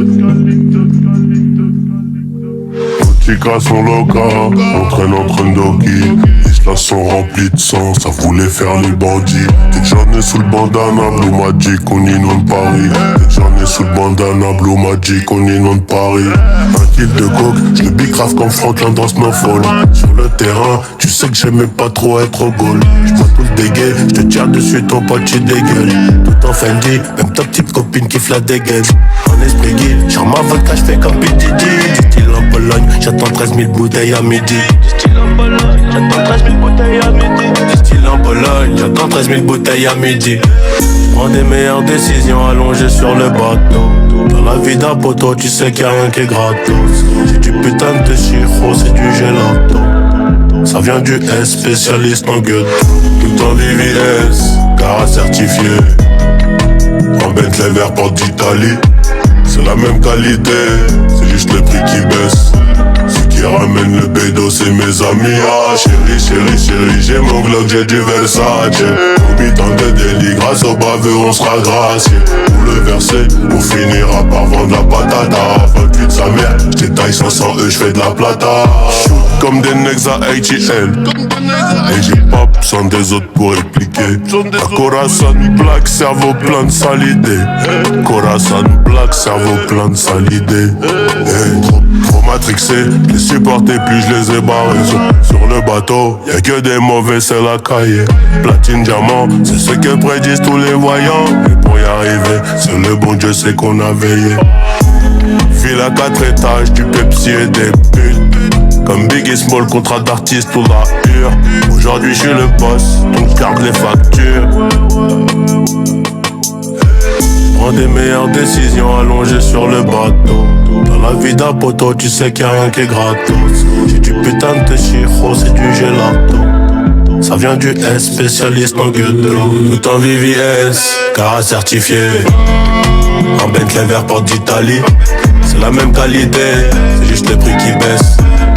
Nos tigres sont locaux, on traîne entre Ndoki. Les là sont remplis de sang, ça voulait faire les bandits. Dès que j'en ai sous le bandana, Blue Magic, on inonde Paris. Dès que j'en ai sous le bandana, Blue Magic, on inonde Paris. Un kill de coke, je le bicrave comme Franklin dans Snowfall. Sur le terrain, tu sais que j'aimais pas trop être au goal. J'vois tout le dégueu, je te tire dessus, ton pote tu dégueules. Tout en Fendi, même ta petite copine qui la dégaine. En esprit guide, j'en ma vodka, j'fais comme P.D.D. Du style en Pologne, j'attends 13 000 bouteilles à midi. Du style en Pologne, j'attends 13 000 bouteilles à midi. Du style en Pologne, j'attends 13 000 bouteilles à midi. Prends des meilleures décisions allongées sur le bateau. Dans la vie d'un poteau, tu sais qu'il y a rien qui est gratos. J'ai du putain de chiro, c'est du gelato. Ça vient du S, spécialiste en gueule. Tout en VVS, car certifié. En Bentley vert porte d'Italie. C'est la même qualité, c'est juste le prix qui baisse. Ce qui ramène le bédo, c'est mes amis. Ah chérie, chérie, chérie, j'ai mon Glock, j'ai du Versace. Combien tant de délit, grâce au baveux, on sera gracié. Pour le verser, on finira par vendre la patata. 28 sa mère, j't'ai taille 500 j'fais de la plata. Shoot comme des necks à ATL. Et j'ai pas besoin des autres pour répliquer. La Corazon Black, cerveau plein de sales idées. Corazon Black, cerveau plein de sales idées. Trop matrixé, les supporter plus je les ai barrés. Sur le bateau, y'a que des mauvais, c'est la cahier. Platine, diamant, c'est ce que prédisent tous les voyants. Et pour y arriver, c'est le bon Dieu, c'est qu'on a veillé. File à 4 étages, du Pepsi et des putes. Comme Big et Small, contrat d'artiste ou la hure. Aujourd'hui je suis le boss, donc garde les factures. Prends des meilleures décisions allongées sur le bateau. Dans la vie d'un poteau, tu sais qu'il y a rien qui est gratos. J'ai du putain de chiro, c'est du gelato. Ça vient du S, spécialiste en gueule. Tout en VVS, car certifié. En Bentley vert porte d'Italie. C'est la même qualité, c'est juste le prix qui baisse.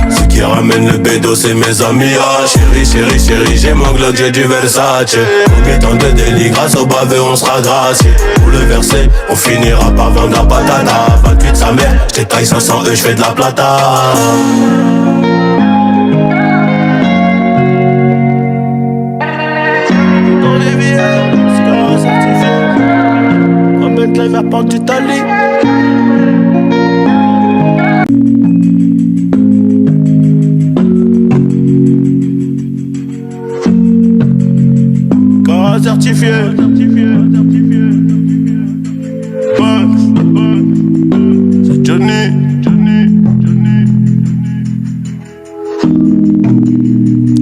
Ce qui ramène le bédo, c'est mes amis. Ah chérie, chérie, chérie, j'ai mon Glock, j'ai du Versace. Combien tant de délit, grâce au baveux, on sera gracié. Pour le verser, on finira par vendre la patata. 28 sa mère, j't'ai taille 500 j'fais de la plata. Dans les villes, Scar certifié. Ramène les vers porte d'Italie. Certifié. C'est Johnny.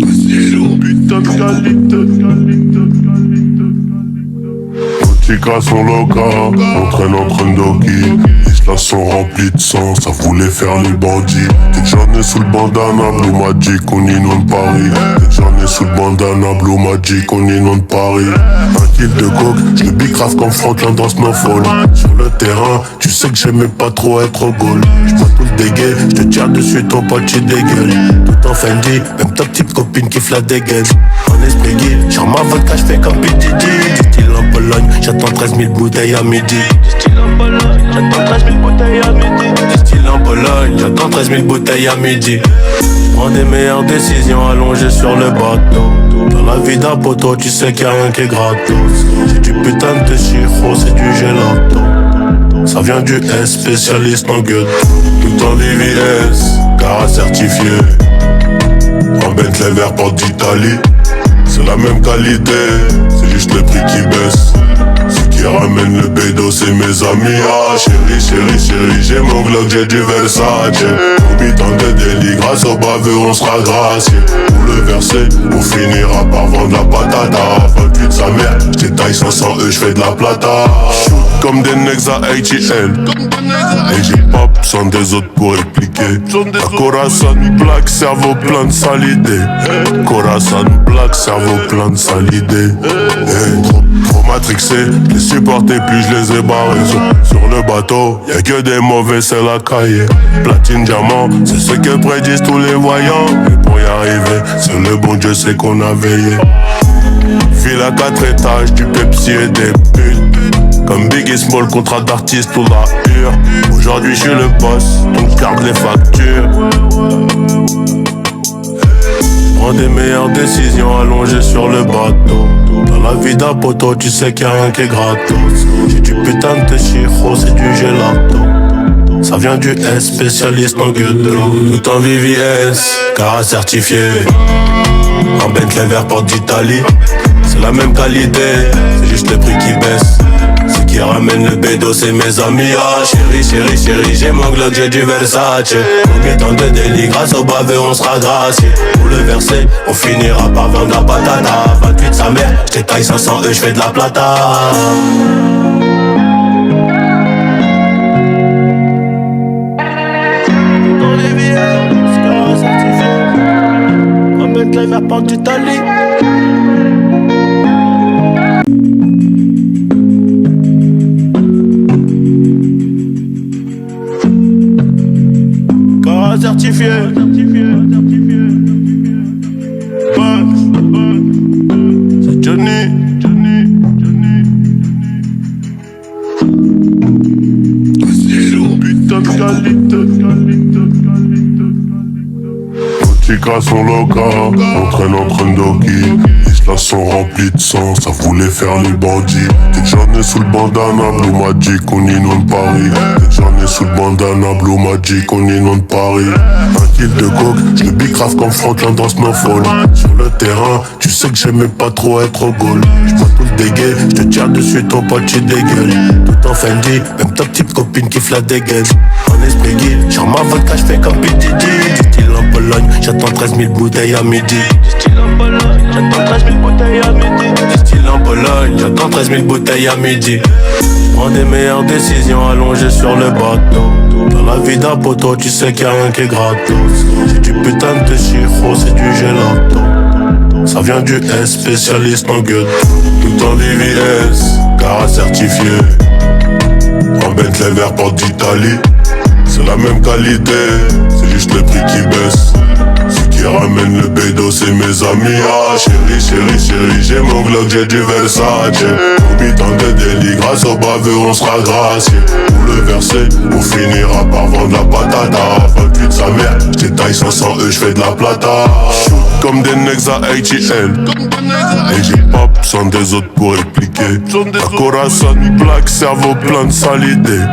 C'est putain de qualité. Nos tigres sont locaux, on traîne entre Ndoki. Les là sont remplis de sang, ça voulait faire les bandits. Dès que j'en ai sous le bandana, Blue Magic, on inonde Paris. Dès que j'en ai sous le bandana, Blue Magic, on inonde Paris. Un kill de coke, je le bicrave comme Franklin dans Snowfall. Sur le terrain, tu sais que j'aimais pas trop être au goal. J'vois tout le dégueu, je te tire dessus, ton pote tu dégueules. Tout en Fendi, même ta petite copine qui la dégaine. En esprit guide, j'en ma vodka, j'fais comme P.D.D. Du style en Pologne, j'attends 13 000 bouteilles à midi. Du style en Pologne, j'attends 13 000 bouteilles à midi. Du style en Pologne, j'attends 13 000 bouteilles à midi. Prends des meilleures décisions allongées sur le bateau. Dans la vie d'un poteau, tu sais qu'il y a rien qui est gratos. J'ai du putain de chiro, c'est du gelato. Ça vient du S, spécialiste en gueule. Tout en VVS, car certifié. En Bentley vert porte d'Italie. C'est la même qualité, c'est juste le prix qui baisse. qui ramène le bédo, c'est mes amis. Ah chérie, chérie, chérie, j'ai mon Glock, j'ai du Versace. Promis tant de délit, grâce au baveux on sera gracié. Pour le verser, on finira par vendre la patata. 28 sa mère, j'étaille 500 j'fais de la plata. Shoot comme des necks à ATL. Et j'ai pas besoin des autres pour répliquer. Corazon black, cerveau plein de sales idées. Corazon black, cerveau plein de sales idées. Trop matrixé, les supporter puis je les ai barrés. Sur le bateau, y'a que des mauvais, c'est la cahier. Platine, diamant, c'est ce que prédisent tous les voyants. Et pour y arriver, c'est le bon Dieu, c'est qu'on a veillé. File à 4 étages, du Pepsi et des putes. Comme Big et Small, contrat d'artiste ou la hure. Aujourd'hui je suis le boss, donc garde les factures. Prends des meilleures décisions allongées sur le bateau. Dans la vie d'un poteau, tu sais qu'il y a rien qui est gratos. J'ai du putain de chiro, c'est du gelato. Ça vient du S, spécialiste en gueudon. Tout en VVS, car certifié. En Bentley vert porte d'Italie. C'est la même qualité, c'est juste le prix qui baisse. Ce qui ramène le bédo, c'est mes amis. Ah chérie, chérie, chérie, j'ai mon Glock, j'ai du Versace. Promis tant de délit, grâce au baveux on sera gracié. Pour le verser, on finira par vendre la patata. 28 sa mère, j'étaille 500 j'fais de la plata. Dans les villes, Scar certifié. En Bentley vert porte d'Italie. Certifié. C'est Johnny. Putain de qualité. Nos tigres sont locaux, on traîne entre Ndoki. Les là sont remplis de sang, ça voulait faire les bandits. Dès que j'en ai sous le bandana, Blue Magic, on inonde Paris. Dès que j'en ai sous le bandana, Blue Magic, on inonde Paris. Un kill de coke, je le bicrave comme Franklin dans Snowfall. Sur le terrain, tu sais que j'aimais pas trop être au goal. J'vois tout le dégueu, je te tire dessus, ton pote tu dégueules. Tout en Fendi, même ta petite copine qui la dégaine. En esprit guide, sur ma vodka, j'fais comme P. Diddy. Du style en Pologne, j'attends 13 000 bouteilles à midi. Du style en Pologne, j'attends 13 000 bouteilles à midi. Du style en Pologne, j'attends 13 000 bouteilles à midi. Prends des meilleures décisions allongées sur le bateau. Dans la vie d'un poteau, tu sais qu'il y a rien qui est gratos. J'ai du putain de chiro, c'est du gelato. Ça vient du S, spécialiste en gueule. Tout en VVS, car certifié. En Bentley vert porte d'Italie. C'est la même qualité, c'est juste le prix qui baisse. Ce qui ramène le bédo, c'est mes amis. Ah chérie, chérie, chérie, j'ai mon Glock, j'ai du Versace. Promis tant de délit, grâce au baveux on sera gracié. Pour le verser, on finira par vendre la patata. 28 sa mère, j'étaille 500 j'fais de la plata. Shoot comme des necks à ATL. Et j'ai pas besoin des autres pour répliquer. Corazon black, cerveau plein de sales idées.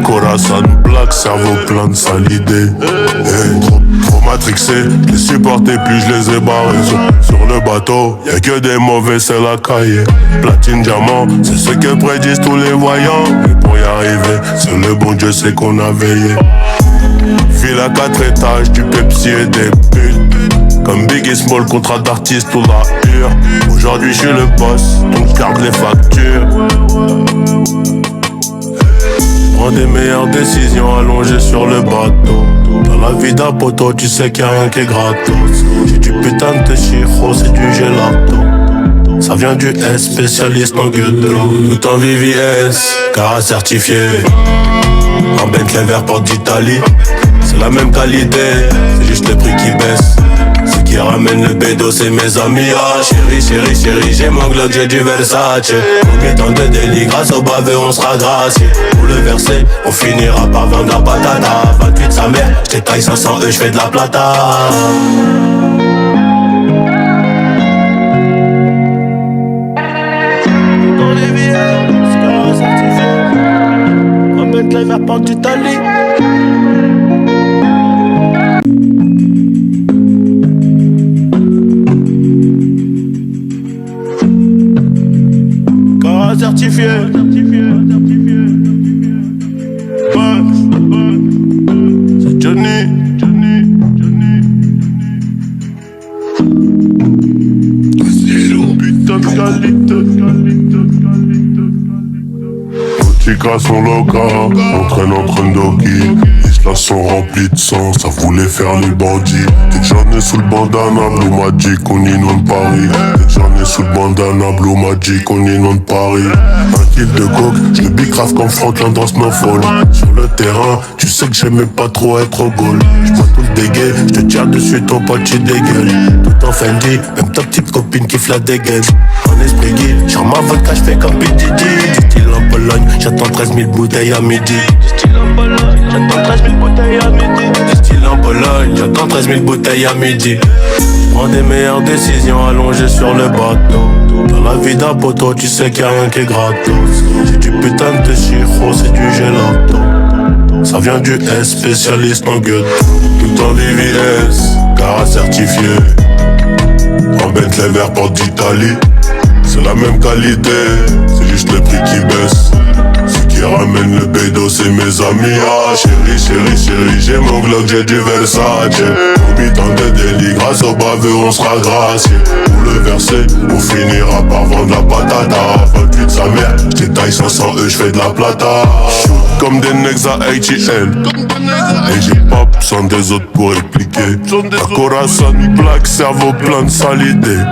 Corazon black, cerveau plein de sales idées. Trop matrixé, les supporter puis je les ai barrés. Sur le bateau, y'a que des mauvais, c'est la cahier. Platine, diamant, c'est ce que prédisent tous les voyants. Et pour y arriver, c'est le bon Dieu, c'est qu'on a veillé. File à 4 étages, du Pepsi et des putes. Comme Big et Small, contrat d'artiste ou la hure. Aujourd'hui je suis le boss, donc garde les factures. Prends des meilleures décisions allongées sur le bateau. Dans la vie d'un poteau, tu sais qu'il y a rien qui est gratos. J'ai du putain de chiro, c'est du gelato. Ça vient du S, spécialiste en gueudon. Tout en VVS, car certifié. En Bentley vert porte d'Italie. C'est la même qualité, c'est juste le prix qui baisse. Ce qui ramène le bédo, c'est mes amis. Ah chérie, chérie, chérie, j'ai mon Glock, j'ai du Versace. Promis tant de délit, grâce au baveux on sera gracié. Pour le verser, on finira par vendre la patata. 28 sa mère, j'étaille 500 j'fais de la plata. Dans les villes, Scar certifié. En Bentley vert porte d'Italie. Certifié. Johnny. Putain de qualité. Nos tigres sont locaux, on traîne en train d'hockey. Les là sont remplis de sang, ça voulait faire les bandits. Dès que j'en ai sous le bandana, Blue Magic, on inonde Paris. Dès que j'en ai sous le bandana, Blue Magic, on inonde Paris. Un kill de coke, je le bicrave comme Franklin dans Snowfall. Sur le terrain, tu sais que j'aimais pas trop être au goal. J'vois tout le dégueu, je te tire dessus, ton pote tu dégueules. Tout en Fendi, même ta petite copine kiffe la dégaine. En esprit guide, sur ma vodka, j'fais comme PDD. Du style en Pologne, j'attends 13 000 bouteilles à midi. Du style en Pologne, j'attends 13 000 bouteilles à midi. Du style en Pologne, j'attends 13 000 bouteilles à midi. Prends des meilleures décisions allongées sur le bateau. Dans la vie d'un poteau, tu sais qu'il y a rien qui est gratos. C'est du putain de chiro, c'est du gelato. Ça vient du S, spécialiste en gueule. Tout en VVS, car certifié. En Bentley vert porte d'Italie. C'est la même qualité, c'est juste le prix qui baisse. Ce qui ramène le bédo, c'est mes amis. Ah chérie, j'ai mon Glock, j'ai du Versace. Promis tant de délit, grâce au baveux on sera gracié. Pour le verser, on finira par vendre la patata. 28 sa mère, j'étaille 500 j'fais de la plata. Shoot comme des necks à ATL. Et j'ai pas besoin des autres pour expliquer. La Corazon Black, cerveau plein de sales idées.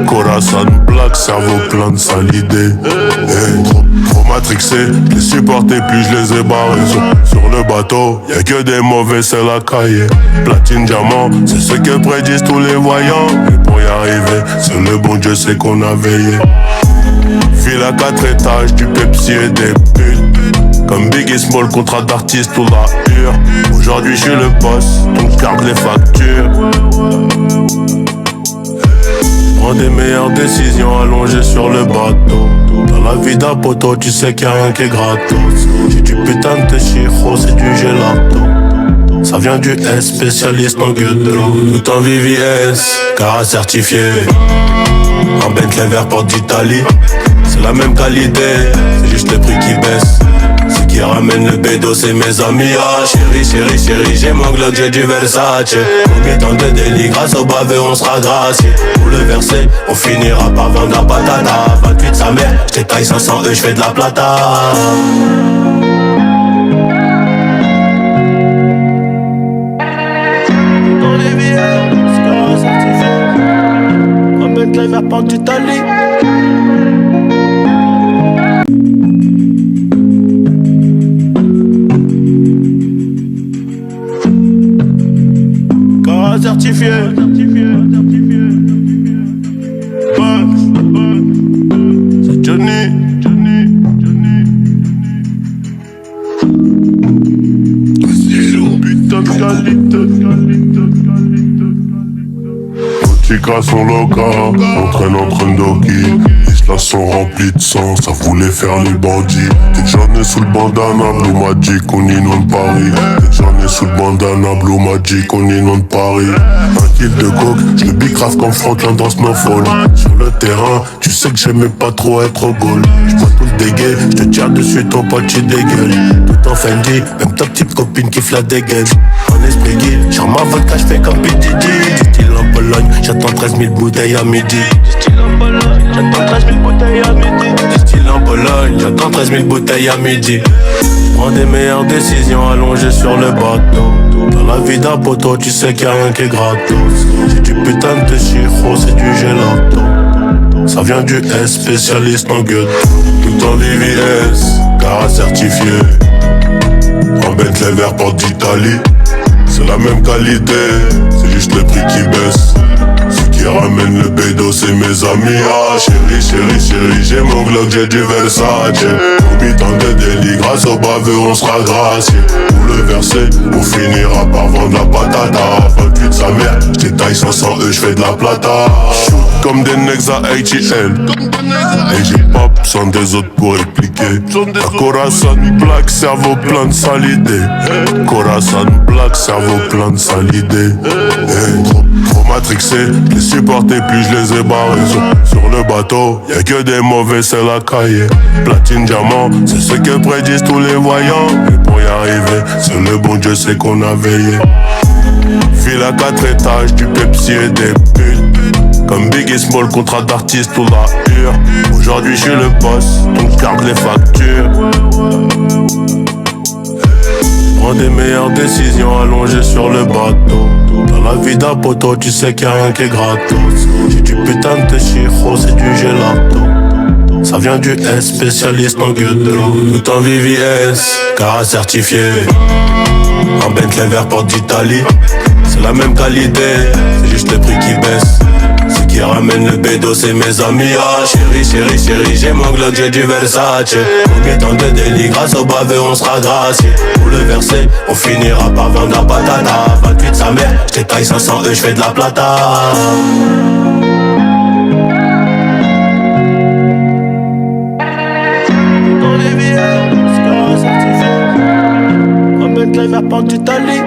Corazon Black, cerveau plein de sales idées. Trop matrixé, je les supportais plus je les ai barrés. Sur le bateau, y'a que des mauvais, c'est la cahier. Platine, diamant, c'est ce que prédisent tous les voyants. Et pour y arriver, c'est le bon Dieu, c'est qu'on a veillé. File à 4 étages, du Pepsi et des putes. Comme Big et Small, contrat d'artiste ou la hure. Aujourd'hui je suis le boss, donc garde les factures. Prends des meilleures décisions allongées sur le bateau. Dans la vie d'un poteau, tu sais qu'il y a rien qui est gratos. J'ai du putain de chiro, c'est du gelato. Ça vient du S, spécialiste en gueule. Tout en VVS, car certifié. En Bentley vert porte d'Italie. C'est la même qualité, c'est juste le prix qui baisse. Ce qui ramène le bédo, c'est mes amis. Ah chérie, j'ai mon Glock, j'ai du Versace. Promis tant de délit, grâce au baveux on sera gracié. Pour le verser, on finira par vendre la patata. 28 sa mère, j'étaille 500 j'fais de la plata. Dans les villes, c'est certifié. En Bentley vert porte d'Italie. Certifié. C'est Johnny. Putain de qualité. Nos tigres sont locaux, on traîne en train d'hockey. Les là sont remplis de sang, ça voulait faire les bandits. Dès que j'en ai sous le bandana, Blue Magic, on inonde Paris. Dès que j'en ai sous le bandana, Blue Magic, on inonde Paris. Un kill de coke, je le bicrave comme Franklin dans Snowfall. Sur le terrain, tu sais que j'aimais pas trop être au goal. J'vois tout le dégueu, je te tire dessus, ton pote tu dégueules. Tout en Fendi, même ta petite copine kiffe la dégaine. En esprit guide, sur ma vodka, j'fais comme PDD. Du style en Pologne, j'attends 13 000 bouteilles à midi. Du style en Pologne, j'attends 13 000 bouteilles à midi. Du style en Pologne, j'attends 13 000 bouteilles à midi. Prends des meilleures décisions allongées sur le bateau. Dans la vie d'un poteau, tu sais qu'il y a rien qui est gratos. C'est du putain de chiro, c'est du gelato. Ça vient du S, spécialiste en gueule. Tout en VVS, car certifié. En Bentley vert porte d'Italie. C'est la même qualité, c'est juste le prix qui baisse. Ce qui ramène le bédo, c'est mes amis. Ah chérie, j'ai mon Glock, j'ai du Versace. Promis tant de délit, grâce au baveux on sera gracié. Pour le verser, on finira par vendre la patata. 28 sa mère, j'étaille 500 j'fais de la plata. Shoot comme des necks à ATL. Et j'ai pas besoin des autres pour expliquer. La Corazon Black, cerveau plein de sales idées. Corazon Black, cerveau plein de sales idées. Trop matrixé, je les supportais plus je les ai barrés. Sur le bateau, y'a que des mauvais, c'est la cahier. Platine, diamant, c'est ce que prédisent tous les voyants. Et pour y arriver, c'est le bon Dieu, c'est qu'on a veillé. File à 4 étages, du Pepsi et des putes. Comme Big et Small, contrat d'artiste ou la hure. Aujourd'hui je suis le boss, donc garde les factures. Prends des meilleures décisions allongées sur le bateau. Dans la vie d'un poteau, tu sais qu'il y a rien qui est gratos. J'ai du putain de chiro, c'est du gelato. Ça vient du S, spécialiste en ghetto. Tout en VVS, car certifié. Un Bentley vert porte d'Italie. C'est la même qualité, c'est juste le prix qui baisse. Ceux qui ramènent le bédo, c'est mes amis. Ah chérie, chérie, chérie, j'ai mon Glock, j'ai du Versace. Combien tant de délits, grâce au bavé, on sera gracié. Pour le verser, on finira par vendre la patata. 28 sa mère, j't'ai taille 500 j'fais de la plata. Dans les vies, c'est certifié. Un Bentley vert porte d'Italie.